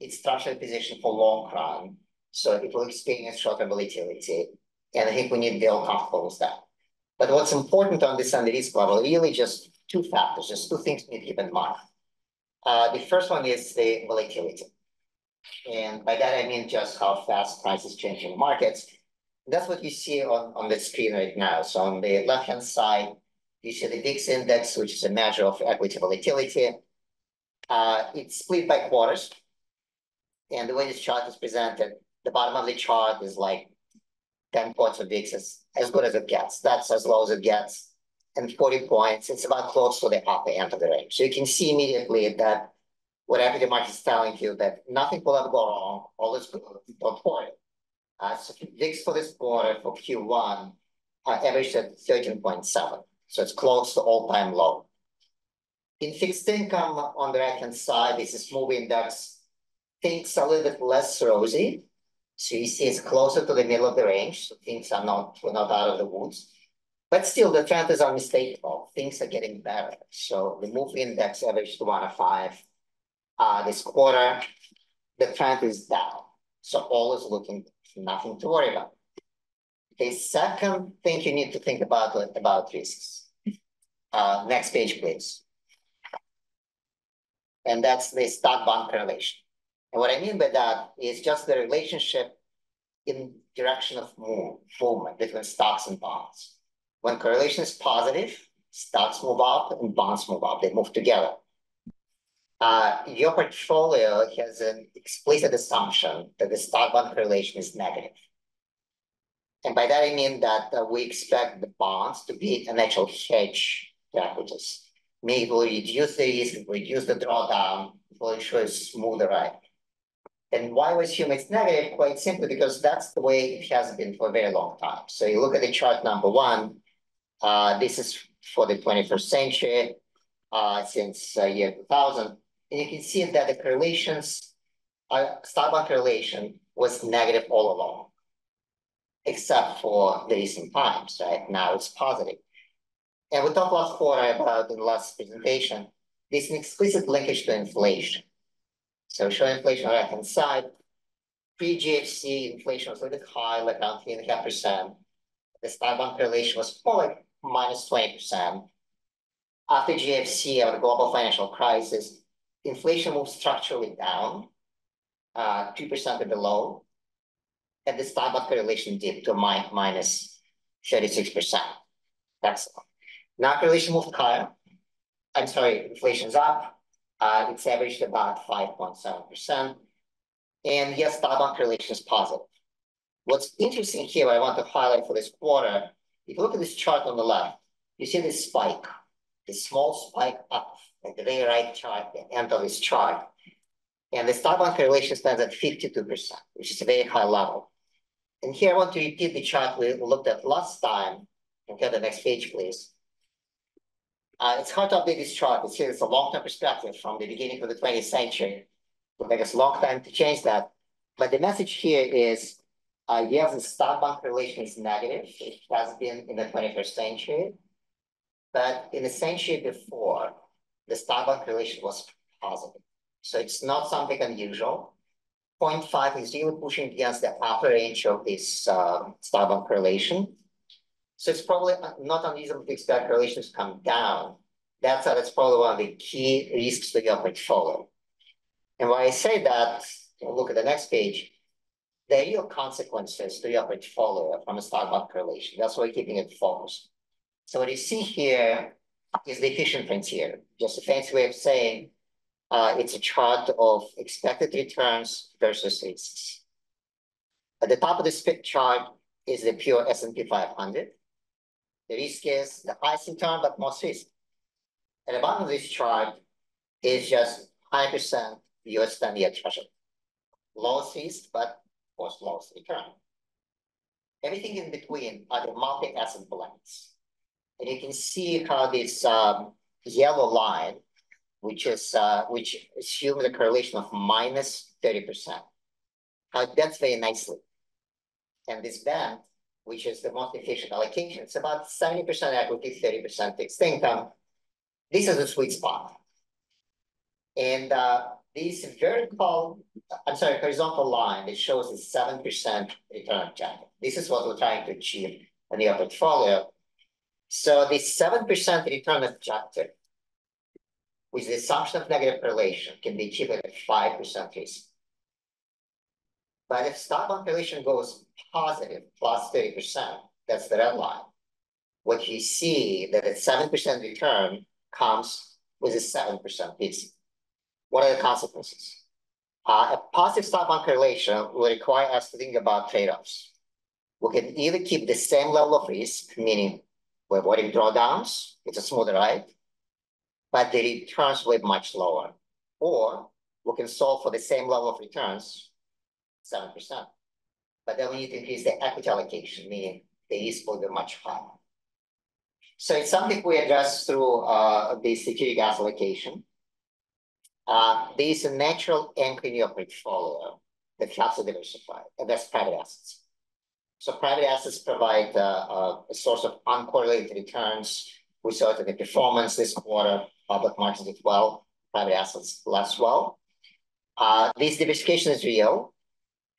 Speaker 7: It's structurally positioned for long run, so it will experience short-term volatility. And I think we need to be all comfortable with that. But what's important to understand the risk level, really just two factors, just two things we need to keep in mind. The first one is the volatility. And by that, I mean just how fast prices change in markets. That's what you see on the screen right now. So on the left-hand side, you see the VIX index, which is a measure of equity volatility. It's split by quarters. And the way this chart is presented, the bottom of the chart is like 10 points of VIX is as good as it gets. That's as low as it gets. And 40 points, it's about close to the upper end of the range. So you can see immediately that what equity market is telling you that nothing will ever go wrong, all is good, don't worry. So VIX for this quarter for Q1 averaged at 13.7. So it's close to all-time low. In fixed income on the right-hand side, this is MOVE index, things a little bit less rosy. So you see it's closer to the middle of the range, so things are we're not out of the woods. But still, the trend is unmistakable. Things are getting better. So the MOVE index averaged 105 this quarter. The trend is down. So all is looking, nothing to worry about. The second thing you need to think about risks. Next page, please. And that's the stock bond correlation. And what I mean by that is just the relationship in direction of movement between stocks and bonds. When correlation is positive, stocks move up and bonds move up. They move together. Your portfolio has an explicit assumption that the stock bond correlation is negative. And by that, I mean that we expect the bonds to be an actual hedge to equities. Meaning it will reduce the risk, reduce the drawdown, it will ensure a smoother ride. And why we assume it's negative? Quite simply because that's the way it has been for a very long time. So you look at the chart number one, this is for the 21st century, since year 2000. And you can see that the correlations, stock bond correlation was negative all along, except for the recent times, right? Now it's positive. And we talked last quarter about in the last presentation, there's an explicit linkage to inflation. So show inflation on the right-hand side. Pre-GFC, inflation was a little bit high, like around 3.5%. The stock bond correlation was more like minus 20%. After GFC, or the global financial crisis, inflation moved structurally down, 2% or below, and the stock bond correlation dipped to minus 36%. Excellent. Now correlation moved higher. I'm sorry, inflation's up. It's averaged about 5.7%. And yes, stock bond correlation is positive. What's interesting here, what I want to highlight for this quarter, if you look at this chart on the left, you see this spike, this small spike up at the very right chart, the end of this chart. And the stock bond correlation stands at 52%, which is a very high level. And here I want to repeat the chart we looked at last time. And go to the next page, please. It's hard to update this chart. It's a long-term perspective from the beginning of the 20th century. It will take us a long time to change that. But the message here is, yes, the stock bond correlation is negative. It has been in the 21st century. But in the century before, the stock bond correlation was positive. So it's not something unusual. 0.5 is really pushing against the upper range of this stock bond correlation. So it's probably not unreasonable to expect correlations to come down. That's probably one of the key risks to your portfolio. And why I say that, look at the next page, the real consequences to your portfolio from a stock bond correlation. That's why we're keeping it focused. So what you see here is the efficient frontier, just a fancy way of saying it's a chart of expected returns versus risks. At the top of this chart is the pure S&P 500. The risk is the highest return, but most risk. At the bottom of this chart is just 100% US 10-year treasury. Lowest risk, but of course lowest return. Everything in between are the multi-asset blends. And you can see how this yellow line, which assumes a correlation of minus 30%, how it bends very nicely. And this band, which is the most efficient allocation, it's about 70% equity, 30% fixed income. This is a sweet spot. And this horizontal line, it shows a 7% return objective. This is what we're trying to achieve in your portfolio. So this 7% return objective, with the assumption of negative correlation, can be achieved at 5% risk. But if stock bond correlation goes positive, plus 30%, that's the red line. What you see that a 7% return comes with a 7% risk. What are the consequences? A positive stock bond correlation will require us to think about trade-offs. We can either keep the same level of risk, meaning we're avoiding drawdowns, it's a smoother ride, but the returns will be much lower. Or we can solve for the same level of returns, 7%. But then we need to increase the equity allocation, meaning the risk will be much higher. So it's something we address through the security gas allocation. There is a natural anchor in your portfolio that helps to diversify, and that's private assets. So private assets provide a source of uncorrelated returns. We saw it in the performance this quarter. Public markets did well, private assets less well. This diversification is real,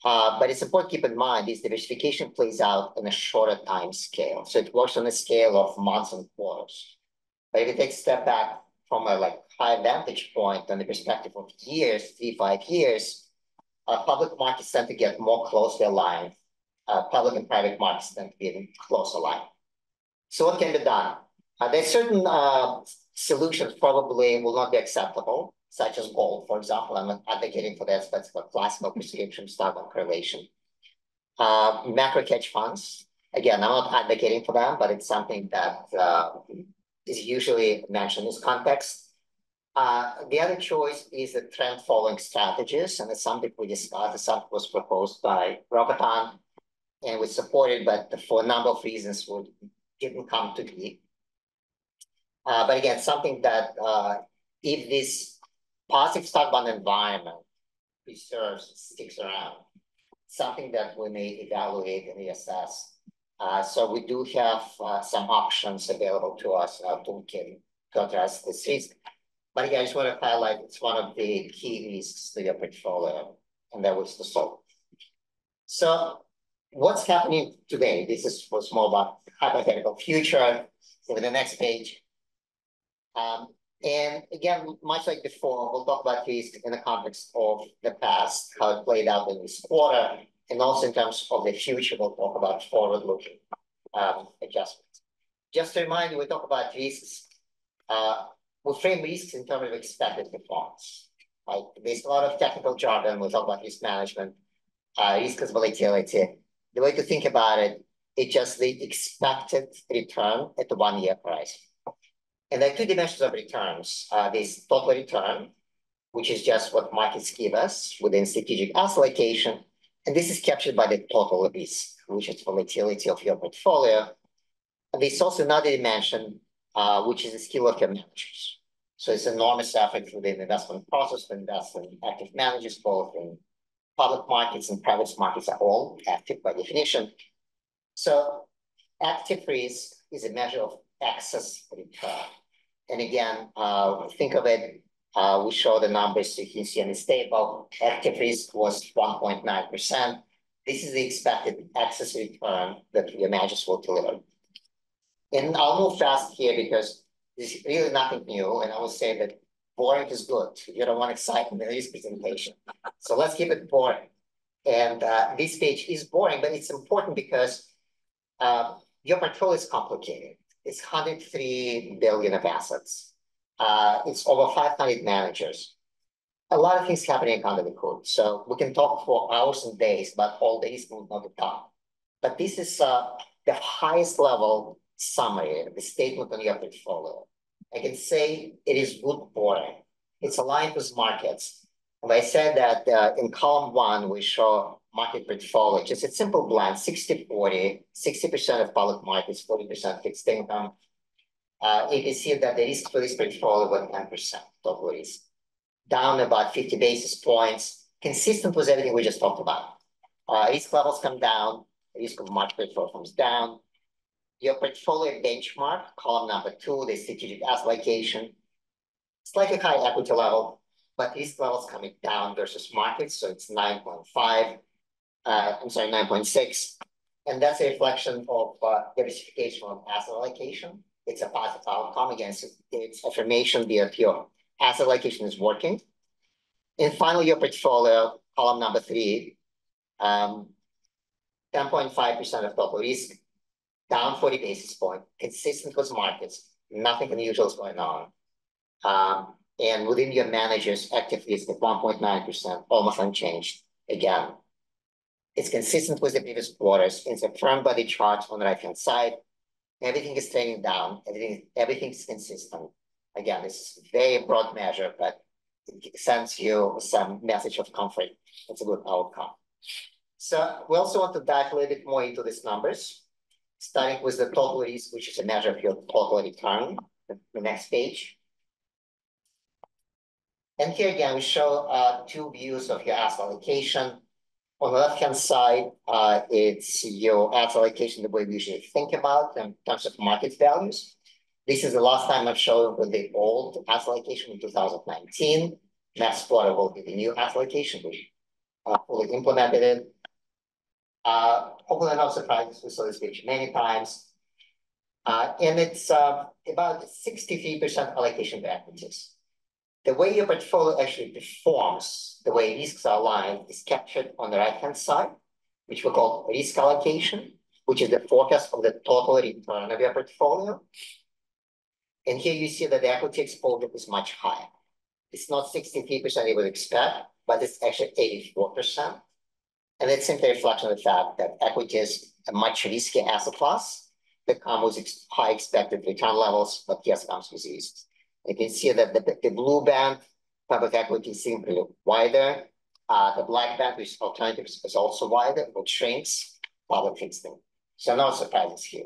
Speaker 7: but it's important to keep in mind this diversification plays out in a shorter time scale. So it works on a scale of months and quarters. But if you take a step back from a high vantage point on the perspective of years, 3-5 years, public markets tend to get more closely aligned. Public and private markets tend to be in close aligned. So what can be done? There's certain solutions probably will not be acceptable, such as gold, for example. I'm not advocating for that, but it's a classical prescription stock on correlation. Macro hedge funds, again, I'm not advocating for them, but it's something that is usually mentioned in this context. The other choice is the trend following strategies, and it's something we discussed. It's something was proposed by Roboton and was supported, but for a number of reasons, didn't come to be. But again, something that if this positive stock bond environment preserves, sticks around, something that we may evaluate and reassess. So we do have some options available to us to address this risk. But again, I just want to highlight it's one of the key risks to your portfolio, and that was the solve. So what's happening today? This was more about hypothetical future. Over the next page. And again, much like before, we'll talk about risk in the context of the past, how it played out in this quarter, and also in terms of the future, we'll talk about forward-looking adjustments. Just to remind you, we talk about risks. We frame risks in terms of expected performance. Right? There's a lot of technical jargon. We'll talk about risk management, risk as volatility. The way to think about it, it's just the expected return at the 1-year price. And there are 2 dimensions of returns. There's total return, which is just what markets give us within strategic asset allocation. And this is captured by the total risk, which is volatility of your portfolio. And there's also another dimension, which is the skill of your managers. So it's enormous effort through the investment process to invest in active managers, both in public markets and private markets are all active by definition. So active risk is a measure of excess return. And again, think of it, we show the numbers you can see in this table. Active risk was 1.9%. This is the expected excess return that your managers will deliver. And I'll move fast here because there's really nothing new. And I will say that boring is good. You don't want excitement in this presentation. So let's keep it boring. And this page is boring, but it's important because your portfolio is complicated. It's 103 billion of assets. It's over 500 managers. A lot of things happening under the hood. So we can talk for hours and days, but all days will not be done. But this is the highest level summary, the statement on your portfolio. I can say it is good boring. It's aligned with markets. And I said that in column 1, we show market portfolio, just a simple blend, 60-40, 60% of public markets, 40% fixed income. You can see that the risk for this portfolio was 10% total risk, down about 50 basis points, consistent with everything we just talked about. Risk levels come down, risk of market portfolio comes down. Your portfolio benchmark, column number 2, the strategic asset allocation, slightly high equity level, but risk levels coming down versus markets, so it's 9.5. I'm sorry, 9.6. And that's a reflection of diversification of asset allocation. It's a positive outcome. Again, it's affirmation that your asset allocation is working. And finally, your portfolio, column number 3, 10.5% of total risk, down 40 basis points, consistent with markets, nothing unusual is going on. And within your managers, active risk at 1.9%, almost unchanged. Again, it's consistent with the previous quarters. It's affirmed by the charts on the right-hand side. Everything is trending down. Everything's consistent. Again, this is a very broad measure, but it sends you some message of comfort. It's a good outcome. So we also want to dive a little bit more into these numbers. starting with the total risk, which is a measure of your total return, the next page. And here again, we show two views of your asset allocation. On the left-hand side, it's your asset allocation the way we usually think about in terms of market values. This is the last time I've shown with the old asset allocation in 2019. Next quarter will be the new asset allocation. We fully implemented it. Hopefully no surprises, we saw this page many times. And it's about 63% allocation to equities. The way your portfolio actually performs, the way risks are aligned, is captured on the right-hand side, which we call risk allocation, which is the forecast of the total return of your portfolio. And here you see that the equity exposure is much higher. It's not 63% you would expect, but it's actually 84%. And it's simply a reflection of the fact that equity is a much riskier asset class that comes with high expected return levels, but yes, comes with risks. You can see that the blue band, public equity, is simply wider. The black band, which is alternatives, is also wider, which shrinks public fixed income. So no surprises here.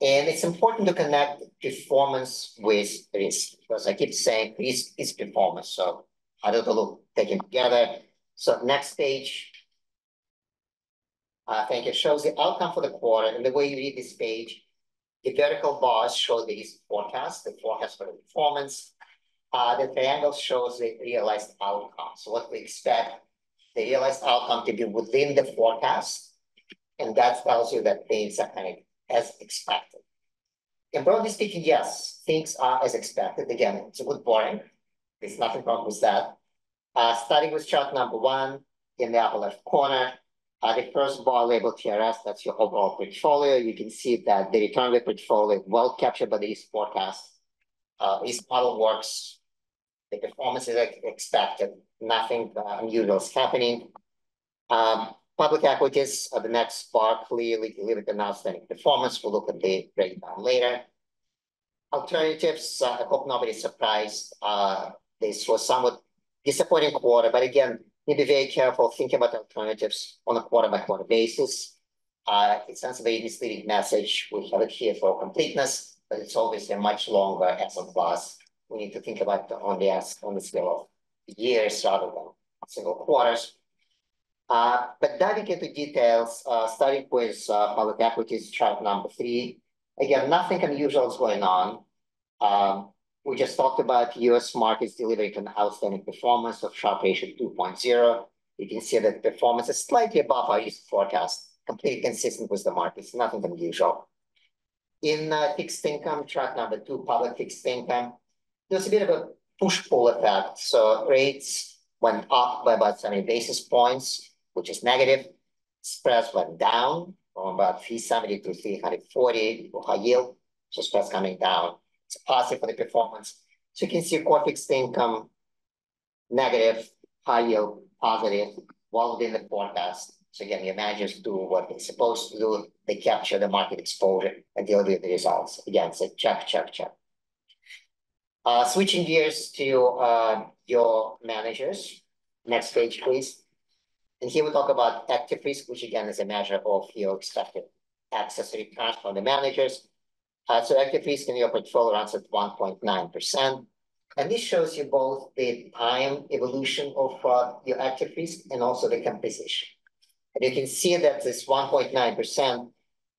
Speaker 7: And it's important to connect performance with risk, because I keep saying risk is performance. So how do they look taken together? So next page, I think it shows the outcome for the quarter. And the way you read this page, the vertical bars show the risk forecast, the forecast for the performance. The triangle shows the realized outcome. So what we expect the realized outcome to be within the forecast. And that tells you that things are kind of as expected. And broadly speaking, yes, things are as expected. Again, it's a good boring. There's nothing wrong with that. Starting with chart number 1 in the upper left corner, the first bar labeled TRS, that's your overall portfolio. You can see that the return of the portfolio well captured by the risk forecast. This model works. The performance is expected. Nothing unusual is happening. Public equities are the next bar, clearly delivered an outstanding performance. We'll look at the breakdown later. Alternatives, I hope nobody's surprised. This was somewhat disappointing quarter, but again, need to be very careful thinking about alternatives on a quarter-by-quarter basis. It sends a very misleading message. We have it here for completeness, but it's obviously a much longer asset class. We need to think about on the scale of years rather than single quarters. But diving into details, starting with public equities, chart number 3. Again, nothing unusual is going on. We just talked about US markets delivering an outstanding performance of Sharpe ratio 2.0. You can see that the performance is slightly above our risk forecast, completely consistent with the markets, nothing unusual. In fixed income, chart number 2, public fixed income, there's a bit of a push-pull effect. So rates went up by about 70 basis points, which is negative. Spreads went down from about 370 to 340 for high yield. So spreads coming down. It's positive for the performance. So you can see core fixed income, negative, high yield, positive, well within the forecast. So again, your managers do what they're supposed to do. They capture the market exposure and deal with the results. Again, so check, check, check. Switching gears to your managers. Next page, please. And here we talk about active risk, which again is a measure of your expected access to returns from the managers. So active risk in your portfolio runs at 1.9%. And this shows you both the time evolution of your active risk and also the composition. And you can see that this 1.9%,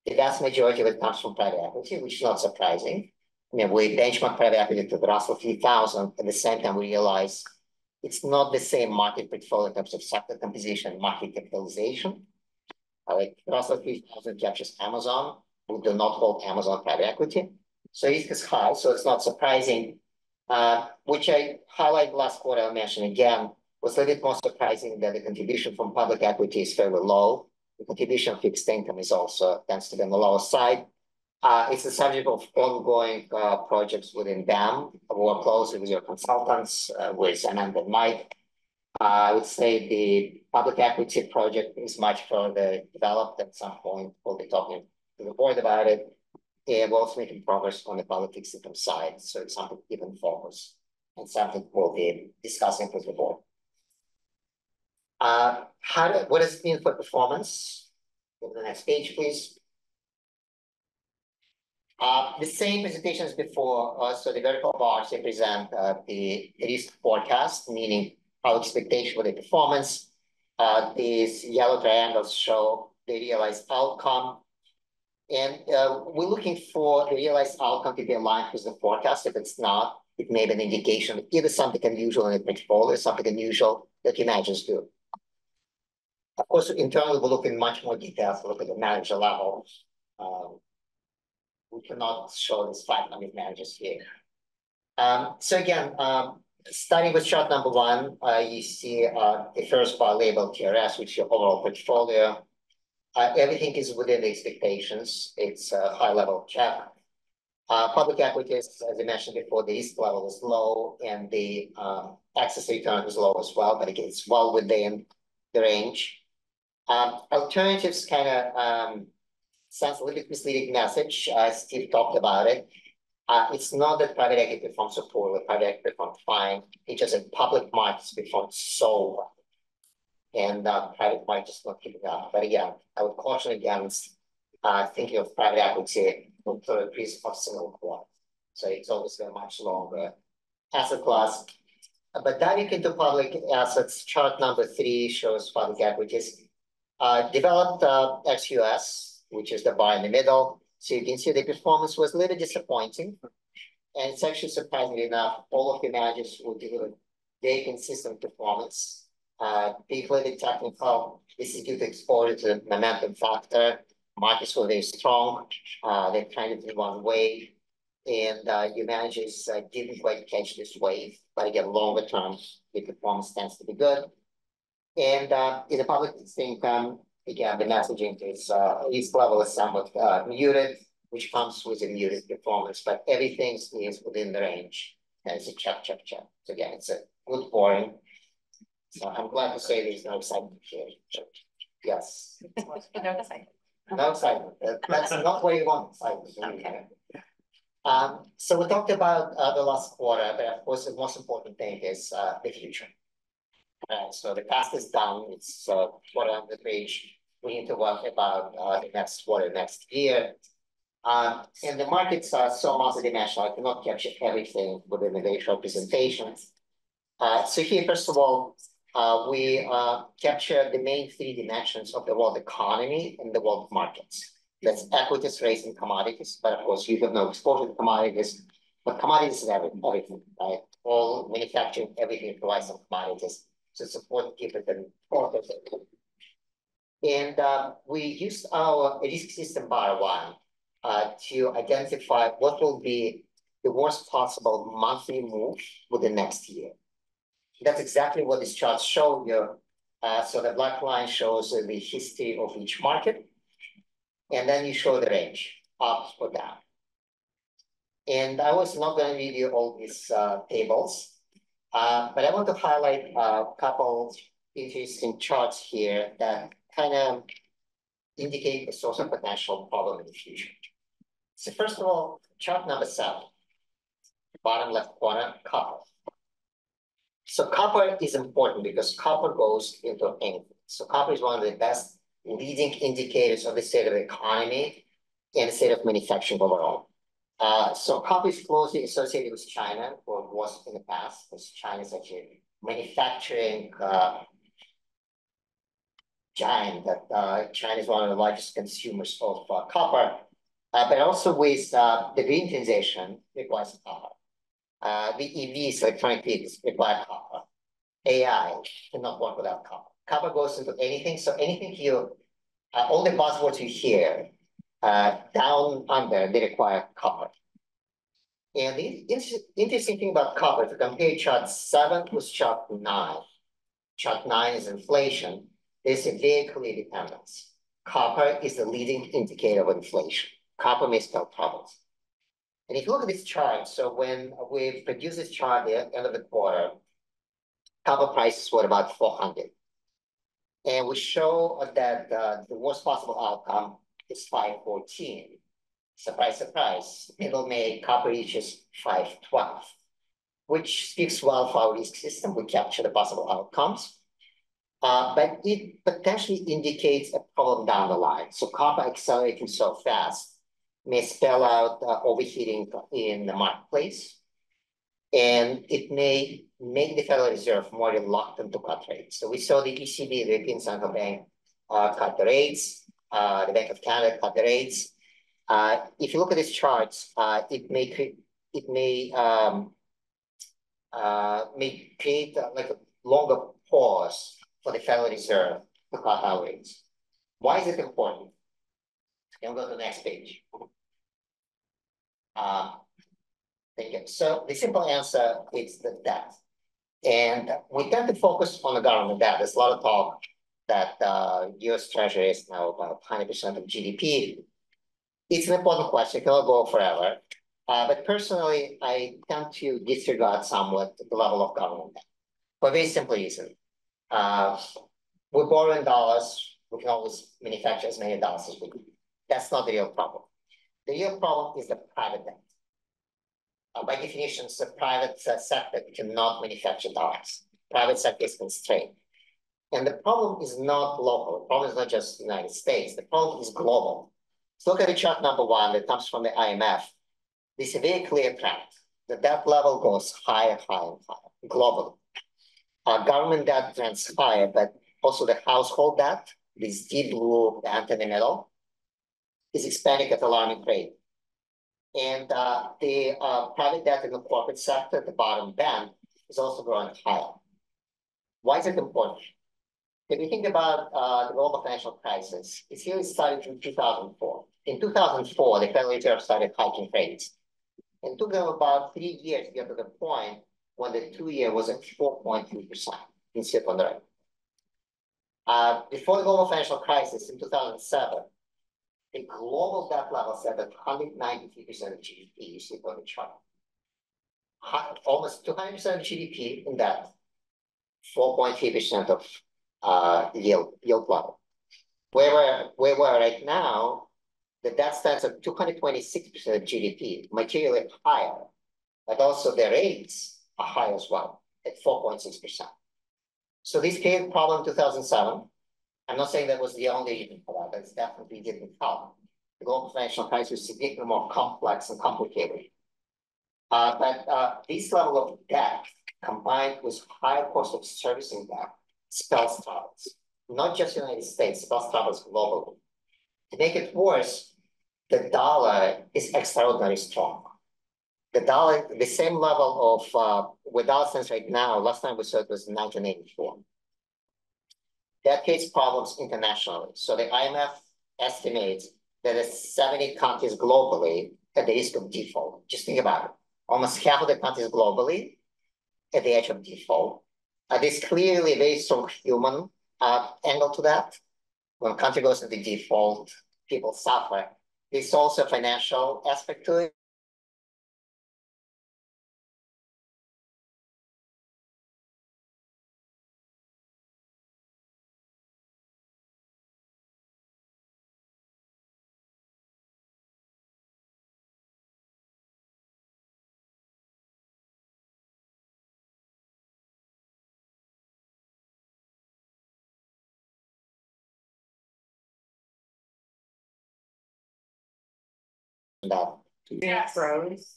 Speaker 7: the vast majority of it comes from private equity, which is not surprising. I mean, we benchmark private equity to the Russell 3000. At the same time, we realize it's not the same market portfolio in terms of sector composition, market capitalization. Like Russell 3000 captures Amazon. We do not hold Amazon private equity. So risk is high, so it's not surprising. Which I highlighted last quarter, I mentioned again, was a little bit more surprising that the contribution from public equity is fairly low. The contribution of fixed income is also tends to be on the lower side. It's the subject of ongoing projects within BAM. We work closely with your consultants, with Amanda and Mike. I would say the public equity project is much further developed. At some point, we'll be talking to the board about it. And we're also making progress on the public fixed income side. So it's something to keep in focus and something we'll be discussing with the board. What does it mean for performance? Go to the next page, please. The same presentation as before, so the vertical bars represent the risk forecast, meaning our expectation for the performance. These yellow triangles show the realized outcome. And we're looking for the realized outcome to be aligned with the forecast. If it's not, it may be an indication of either something unusual in the portfolio or something unusual that your managers do. Of course, internally, we'll look in much more detail to look at the manager level. We cannot show this 500 managers here. So again, starting with chart number 1, you see the first bar labeled TRS, which is your overall portfolio. Everything is within the expectations. It's a high level check. Public equities, as I mentioned before, the risk level is low and the excess return is low as well, but again, it's well within the range. Alternatives kind of sounds a little bit misleading message. Steve talked about it. It's not that private equity performs so poorly, private equity performs fine. It's just that public markets perform so well. And private markets not keeping up. But again, I would caution against thinking of private equity for a piece of single quarter. So it's obviously a much longer asset class. But diving into public assets, chart number 3 shows public equities. Developed ex-US, which is the bar in the middle. So you can see the performance was a little disappointing. And it's actually surprisingly enough, all of the managers will deliver very consistent performance. Particularly technical, this is due to exposure to the momentum factor. Markets were very strong. They kind of in one way. And your managers didn't quite catch this wave. But again, longer term, the performance tends to be good. And in the public income, again, the messaging is risk level is somewhat muted, which comes with a muted performance, but everything is within the range. And it's a check, check, check. So again, it's a good boring. So I'm glad to say there's no excitement here. Yes. No excitement. That's not what you want. Excitement. So we talked about the last quarter, but of course, the most important thing is the future. So the past is done. It's quarter on the page. We need to work about the next quarter, next year. And the markets are so multidimensional. I cannot capture everything within the very short presentation. So here, first of all, we capture the main 3 dimensions of the world economy and the world markets. That's equities, rates, and commodities. But of course, you have no exposure to commodities. But commodities is everything, right? All manufacturing, everything provides some commodities to support people and profit. And we used our risk system bar 1 to identify what will be the worst possible monthly move for the next year. That's exactly what this chart shows you. So the black line shows the history of each market. And then you show the range, up or down. And I was not going to read you all these tables, but I want to highlight a couple interesting charts here that kind of indicate a source of potential problem in the future. So first of all, chart number 7, bottom left corner, copper. So copper is important because copper goes into anything. So copper is one of the best leading indicators of the state of the economy and the state of manufacturing overall. So copper is closely associated with China, or was in the past, because China is actually manufacturing giant. That China is one of the largest consumers of copper, but also with the green transition requires copper. The EVs, electronic vehicles, require copper. AI cannot work without copper. Copper goes into anything. So anything you, all the buzzwords you hear down under, they require copper. And the interesting thing about copper, if you compare chart 7 with chart 9, chart 9 is inflation. There's a very clear dependence. Copper is the leading indicator of inflation. Copper may spell problems. And if you look at this chart, so when we produce this chart at the end of the quarter, copper prices were about 400. And we show that the worst possible outcome is 514. Surprise, surprise. Middle May, copper reaches 512, which speaks well for our risk system. We capture the possible outcomes. But it potentially indicates a problem down the line. So copper accelerating so fast may spell out overheating in the marketplace. And it may make the Federal Reserve more reluctant to cut rates. So we saw the ECB, the European Central Bank, cut the rates. The Bank of Canada cut the rates. If you look at these charts, it may create like a longer pause for the Federal Reserve to cut our rates. Why is it important? Can we go to the next page? Thank you. So the simple answer is the debt. And we tend to focus on the government debt. There's a lot of talk that US Treasury is now about 100% of GDP. It's an important question, it cannot go forever. But personally, I tend to disregard somewhat the level of government debt for a very simple reason. We borrow in dollars, we can always manufacture as many dollars as we need. That's not the real problem. The real problem is the private debt. By definition, the private sector cannot manufacture dollars. Private sector is constrained. And the problem is not local. The problem is not just the United States. The problem is global. So look at the chart number 1 that comes from the IMF. This is a very clear trend. The debt level goes higher, higher, and higher globally. Government debt trends higher, but also the household debt, this deep blue band in the middle, is expanding at alarming rate. And the private debt in the corporate sector, the bottom band, is also growing higher. Why is it important? If you think about the global financial crisis, it really started in 2004. In 2004, the Federal Reserve started hiking rates. And it took them about 3 years to get to the point when the 2-year was at 4.3%. You can see it on the right. Before the global financial crisis in 2007, the global debt level set at 193% of GDP. You see it on the chart. Almost 200% of GDP in debt, 4.3% of yield level. Where we're right now, the debt stands at 226% of GDP, materially higher, but also the rates are high as well at 4.6%. So this created a problem in 2007. I'm not saying that was the only reason for that, but it definitely didn't help. The global financial crisis was significantly more complex and complicated. But this level of debt combined with higher cost of servicing debt spells troubles, not just the United States, spells troubles globally. To make it worse, the dollar is extraordinarily strong. The dollar, the same level of where dollar stands right now, last time we saw it was in 1984. That creates problems internationally. So the IMF estimates that there's 70 countries globally at the risk of default. Just think about it. Almost half of the countries globally at the edge of default. There's clearly a very strong human angle to that. When a country goes into default, people suffer. There's also a financial aspect to it.
Speaker 4: Yeah, froze.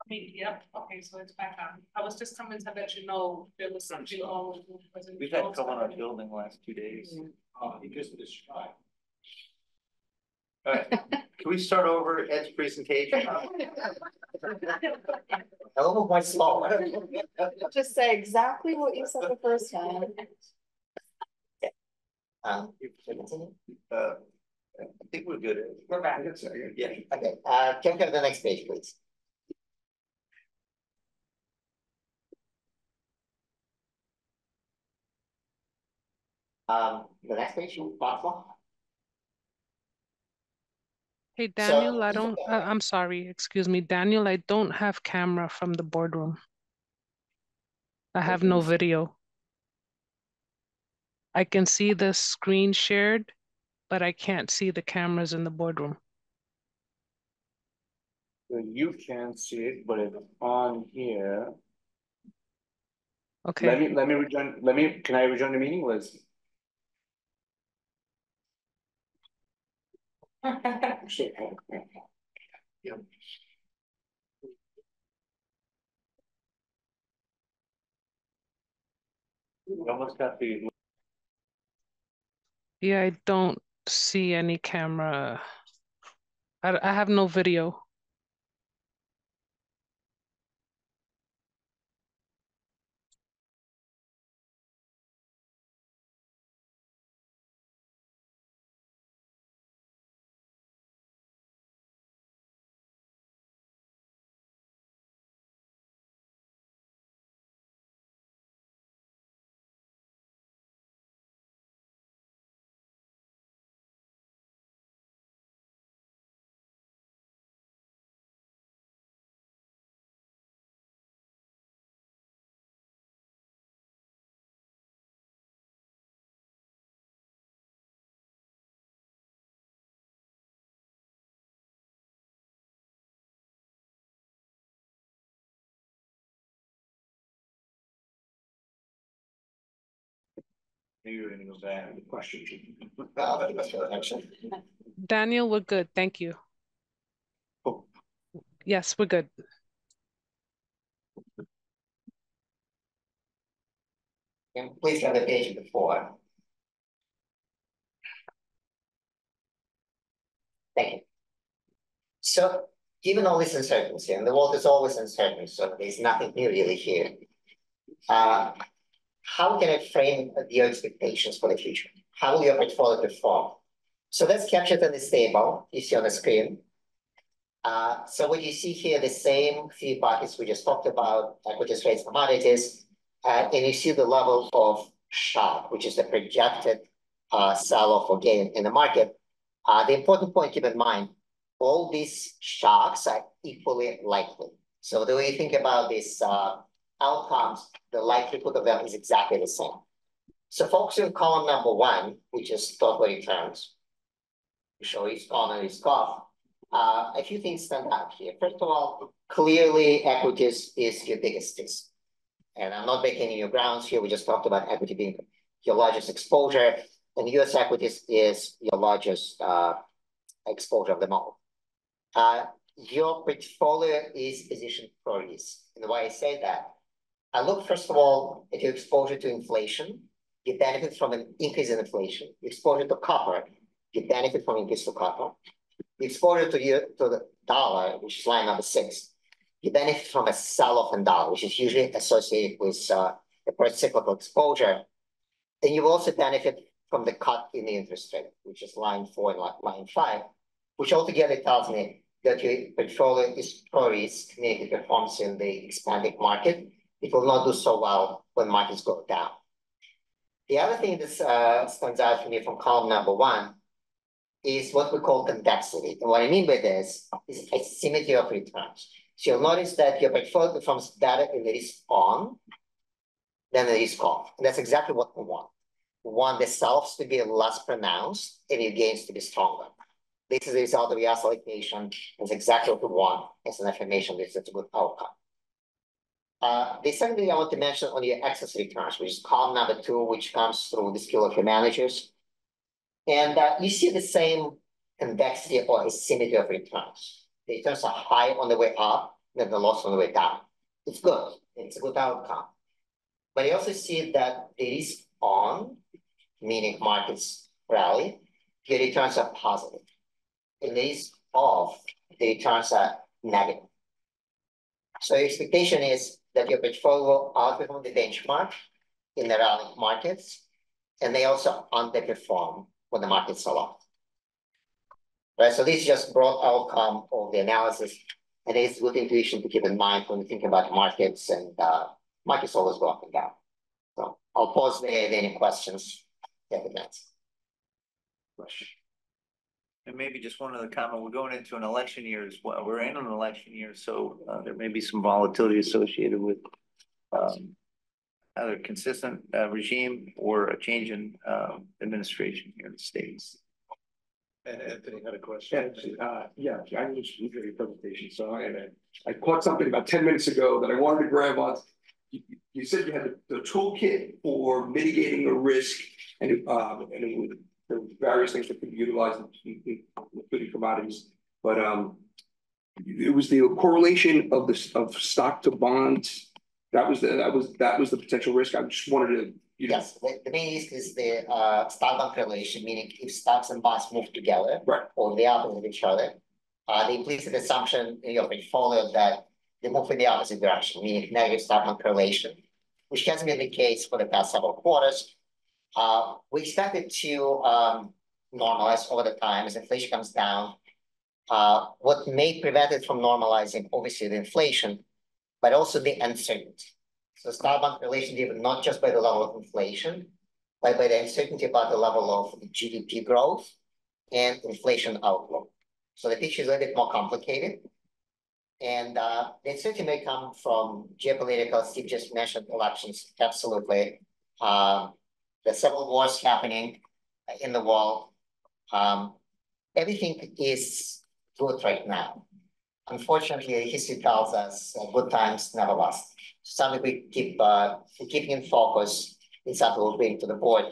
Speaker 1: I mean, yep, okay, so it's back on. I was just coming to let you know there was something wrong with.
Speaker 6: We've had trouble in our building the last 2 days.
Speaker 3: Because of this strike.
Speaker 6: All right, can we start over Ed's presentation?
Speaker 7: A little more slow.
Speaker 5: Just say exactly what you said the first time.
Speaker 6: I think we're good.
Speaker 4: We're back.
Speaker 6: Yeah.
Speaker 7: Okay, can we have the next page, please? The next page, possible?
Speaker 8: Hey, Daniel,
Speaker 7: So-
Speaker 8: I don't, I'm sorry, excuse me, Daniel, I don't have camera from the boardroom. I have no video. I can see the screen shared, but I can't see the cameras in the boardroom.
Speaker 3: You can see it, but it's on here.
Speaker 8: Okay.
Speaker 3: Let me can I rejoin the meeting, Liz? We almost got the.
Speaker 8: Yeah, I don't see any camera. I have no video.
Speaker 3: You're gonna go back to the question.
Speaker 8: Daniel, we're good. Thank you.
Speaker 3: Oh.
Speaker 8: Yes, we're good.
Speaker 7: And please have the page before. Thank you. So, given all this uncertainty, and the world is always uncertain, so there's nothing new really here. How can I frame your expectations for the future? How will your portfolio perform? So that's captured in this table you see on the screen. So what you see here, the same few buckets we just talked about, equities, rates, commodities, and you see the level of shock, which is the projected sell-off or gain in the market. The important point to keep in mind, all these shocks are equally likely. So the way you think about these outcomes, the likelihood of them is exactly the same. So focusing on column number 1, which is total returns, to show each on and each off. A few things stand out here. First of all, clearly equities is your biggest risk. And I'm not making any new grounds here. We just talked about equity being your largest exposure, and US equities is your largest exposure of them all. Your portfolio is positioned for risk. And why I say that, I look first of all at your exposure to inflation. You benefit from an increase in inflation. Exposure to copper, you benefit from increase to copper. Exposure to the dollar, which is line number 6, you benefit from a sell-off in dollar, which is usually associated with the pro-cyclical exposure. And you also benefit from the cut in the interest rate, which is line 4 and line 5, which altogether tells me that your portfolio is pro-risk, meaning it performs in the expanding market. It will not do so well when markets go down. The other thing that stands out for me from column number 1 is what we call convexity. And what I mean by this is asymmetry of returns. So you'll notice that your portfolio performs better in the risk on than the risk off. And that's exactly what we want. We want the selves to be less pronounced and your gains to be stronger. This is the result of your asset allocation. It's exactly what we want. It's an affirmation that it's a good outcome. The second thing I want to mention on your excess returns, which is column number 2, which comes through the skill of your managers. And you see the same convexity or asymmetry of returns. The returns are high on the way up, then the loss on the way down. It's good. It's a good outcome. But you also see that the risk on, meaning markets rally, your returns are positive. In the risk off, the returns are negative. So your expectation is that your portfolio will outperform the benchmark in the rallying markets, and they also underperform when the markets sell off. Right, so this is just broad outcome of the analysis, and it's good intuition to keep in mind when you think about markets, and markets always go up and down. So I'll pause there. If any questions?
Speaker 6: Question. And maybe just one other comment. We're going into an election year as well. We're in an election year, so there may be some volatility associated with either consistent regime or a change in administration here in the States.
Speaker 2: And Anthony had a question.
Speaker 9: Yeah, I just looked at your presentation, so I caught something about 10 minutes ago that I wanted to grab on. You said you had the toolkit for mitigating a risk, and it would There are various things that could be utilized including commodities, but it was the correlation of stock to bonds. That was the potential risk. I just wanted to,
Speaker 7: yes, the main risk is the stock bond correlation, meaning if stocks and bonds move together,
Speaker 9: right,
Speaker 7: or the opposite of each other, the implicit assumption in your portfolio that they move in the opposite direction, meaning negative stock bond correlation, which has been the case for the past several quarters. We expect it to normalize over the time as inflation comes down. What may prevent it from normalizing, obviously, the inflation, but also the uncertainty. So stock bond correlation driven not just by the level of inflation, but by the uncertainty about the level of GDP growth and inflation outlook. So the picture is a little bit more complicated. And the uncertainty may come from geopolitical, Steve just mentioned elections, absolutely. The several wars happening in the world. Everything is good right now. Unfortunately, history tells us good times never last. Something we keep keeping in focus is something we'll bring to the board.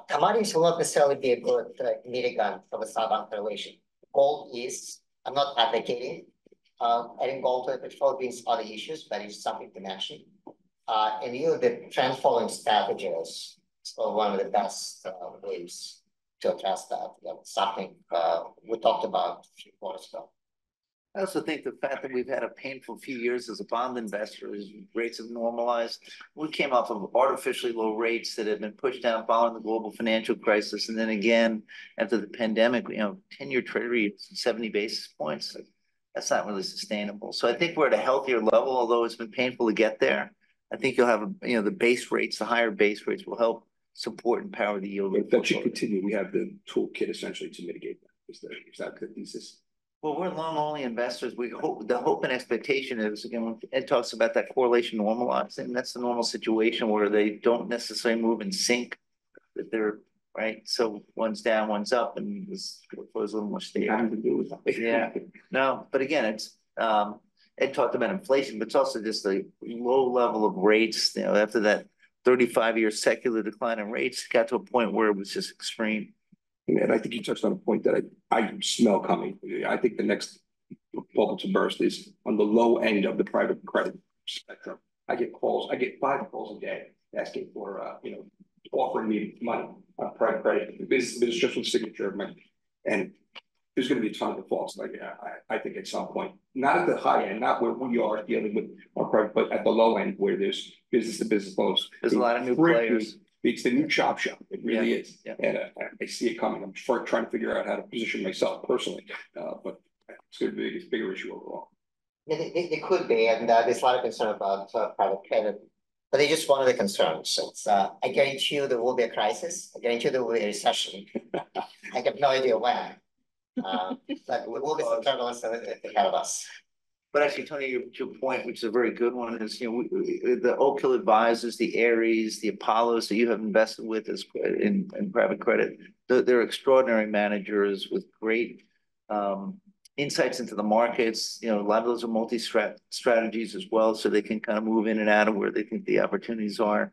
Speaker 7: Commodities will not necessarily be a good mitigant for the stock bond correlation. Gold is, I'm not advocating adding gold to the portfolio brings other issues, but it's something to mention. And the trend following strategy is one of the best ways to address that. Something we talked about a few quarters ago.
Speaker 6: I also think the fact that we've had a painful few years as a bond investor as rates have normalized. We came off of artificially low rates that have been pushed down following the global financial crisis. And then again, after the pandemic, 10-year treasury is 70 basis points. That's not really sustainable. So I think we're at a healthier level, although it's been painful to get there. I think you'll have, the base rates, the higher base rates will help support and power the yield.
Speaker 9: If that should continue, we have the toolkit essentially to mitigate that. Is that the thesis?
Speaker 6: Well, we're long-only investors. The hope and expectation is, again, when Ed talks about that correlation normalizing, that's the normal situation where they don't necessarily move in sync, that they're right. So one's down, one's up, and this was a little more stable.
Speaker 9: Having to do with that.
Speaker 6: Yeah, no, but again, it's Ed talked about inflation, but it's also just the low level of rates. After that 35-year secular decline in rates, got to a point where it was just extreme.
Speaker 9: And I think you touched on a point that I smell coming. I think the next bubble to burst is on the low end of the private credit spectrum. I get 5 calls a day asking for, offering me money on private credit. This is just a signature of money. And there's going to be a ton of defaults. I think at some point, not at the high end, not where we are dealing with our private, but at the low end where there's business to business loans.
Speaker 6: There's a lot of new players.
Speaker 9: It's the new chop shop. It really is.
Speaker 6: Yeah.
Speaker 9: And I see it coming. I'm trying to figure out how to position myself personally. But it's going to be a bigger issue overall.
Speaker 7: It could be, and there's a lot of concern about private credit, but they just one of the concerns. It's, I guarantee you there will be a crisis. I guarantee you there will be a recession. I have no idea when. But there will be some turbulence ahead of us.
Speaker 6: But actually, Tony, your point, which is a very good one, is the Oak Hill Advisors, the Ares, the Apollos that you have invested with in private credit. They're extraordinary managers with great insights into the markets. A lot of those are multi-strategies as well, so they can kind of move in and out of where they think the opportunities are,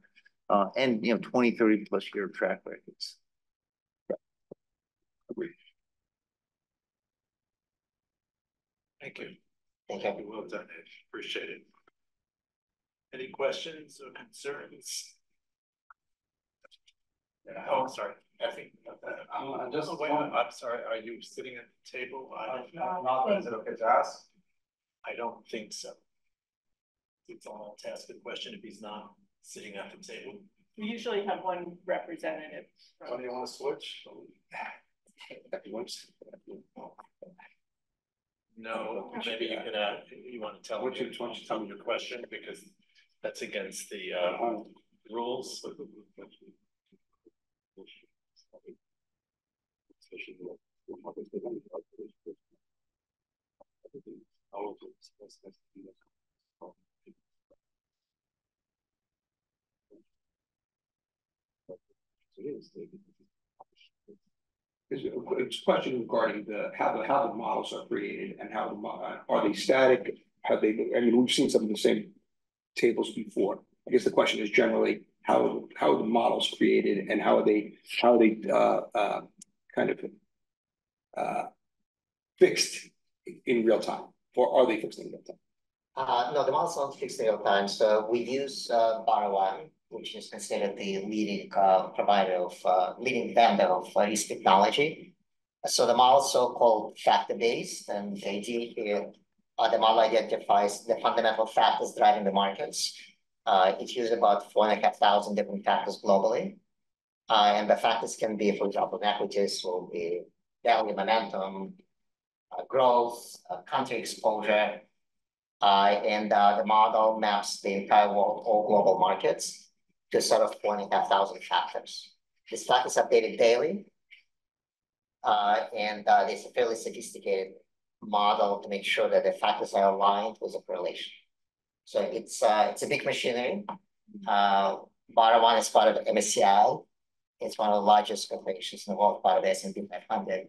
Speaker 6: and 20, 30 plus year track records.
Speaker 9: Agreed.
Speaker 2: Thank you.
Speaker 7: Thank you.
Speaker 2: Well done, Ed. Appreciate it. Any questions or concerns? Oh, I'm sorry. I think wait, I'm sorry. Are you sitting at the table?
Speaker 3: Is it okay to ask?
Speaker 2: I don't think so. It's all to ask a question if he's not sitting at the table.
Speaker 4: We usually have one representative.
Speaker 3: Do you want to switch?
Speaker 2: No, maybe you can you want to tell me your question because that's against the rules.
Speaker 9: It's a question regarding how the models are created and how are they static? We've seen some of the same tables before. I guess the question is generally how the model's created and how they kind of fixed in real time, or are they fixed in real time?
Speaker 7: No, the model's not fixed in real time. So we use Bar1, which is considered the leading provider of leading vendor of risk technology. So the model is so-called factor-based, and the idea here, the model identifies the fundamental factors driving the markets. It uses about 4,500 different factors globally. And the factors can be, for example, in equities will be value momentum, growth, country exposure. And the model maps the entire world, all global markets, to sort of 4,500 factors. These factors are updated daily. And there's a fairly sophisticated model to make sure that the factors are aligned with a correlation. So it's a big machinery. Bar1 is part of MSCI. It's one of the largest corporations in the world, part of the S&P 500.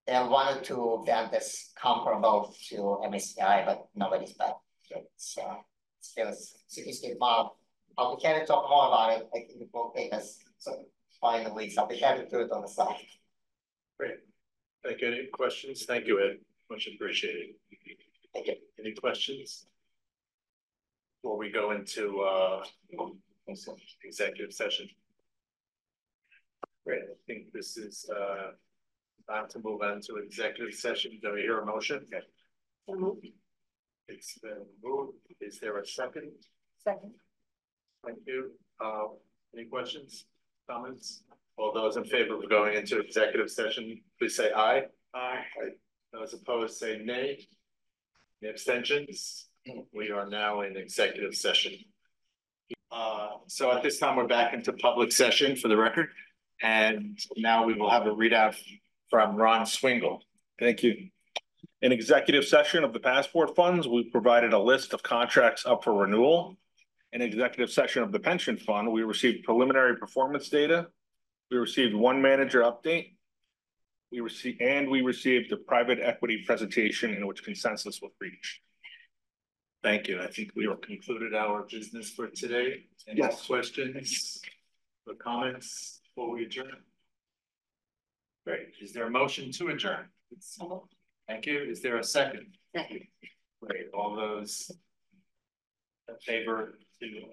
Speaker 7: There are one or two vendors comparable to MSCI, but nobody's better. So it's still a sophisticated model. I'll be happy to talk more about it. I think it will take us find the weeks. I'll be happy to do it on the side.
Speaker 2: Great. Thank you. Any questions? Thank you, Ed. Much appreciated.
Speaker 7: Thank you.
Speaker 2: Any questions? Before we go into executive session. Great. I think this is time to move on to executive session. Do we hear a motion? Okay. It's been moved. Is there a second?
Speaker 1: Second.
Speaker 2: Thank you. Any questions, comments? All those in favor of going into executive session, please say aye. Aye. Those opposed, say nay. Any abstentions? We are now in executive session. So at this time, we're back into public session for the record. And now we will have a readout from Ron Swingle.
Speaker 10: Thank you. In executive session of the passport funds, we provided a list of contracts up for renewal. In executive session of the pension fund, we received preliminary performance data. We received one manager update. We received a private equity presentation in which consensus was reached.
Speaker 2: Thank you. I think we have concluded our business for today. Any questions or comments before we adjourn? Great. Is there a motion to adjourn? Thank you. Is there a second?
Speaker 7: Second.
Speaker 2: Great. All those in favor to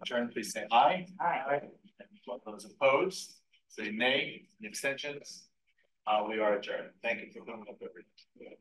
Speaker 2: adjourn, please say aye.
Speaker 7: Aye.
Speaker 2: And all those opposed, say nay. Any abstentions? We are adjourned. Thank you for coming up, everyone.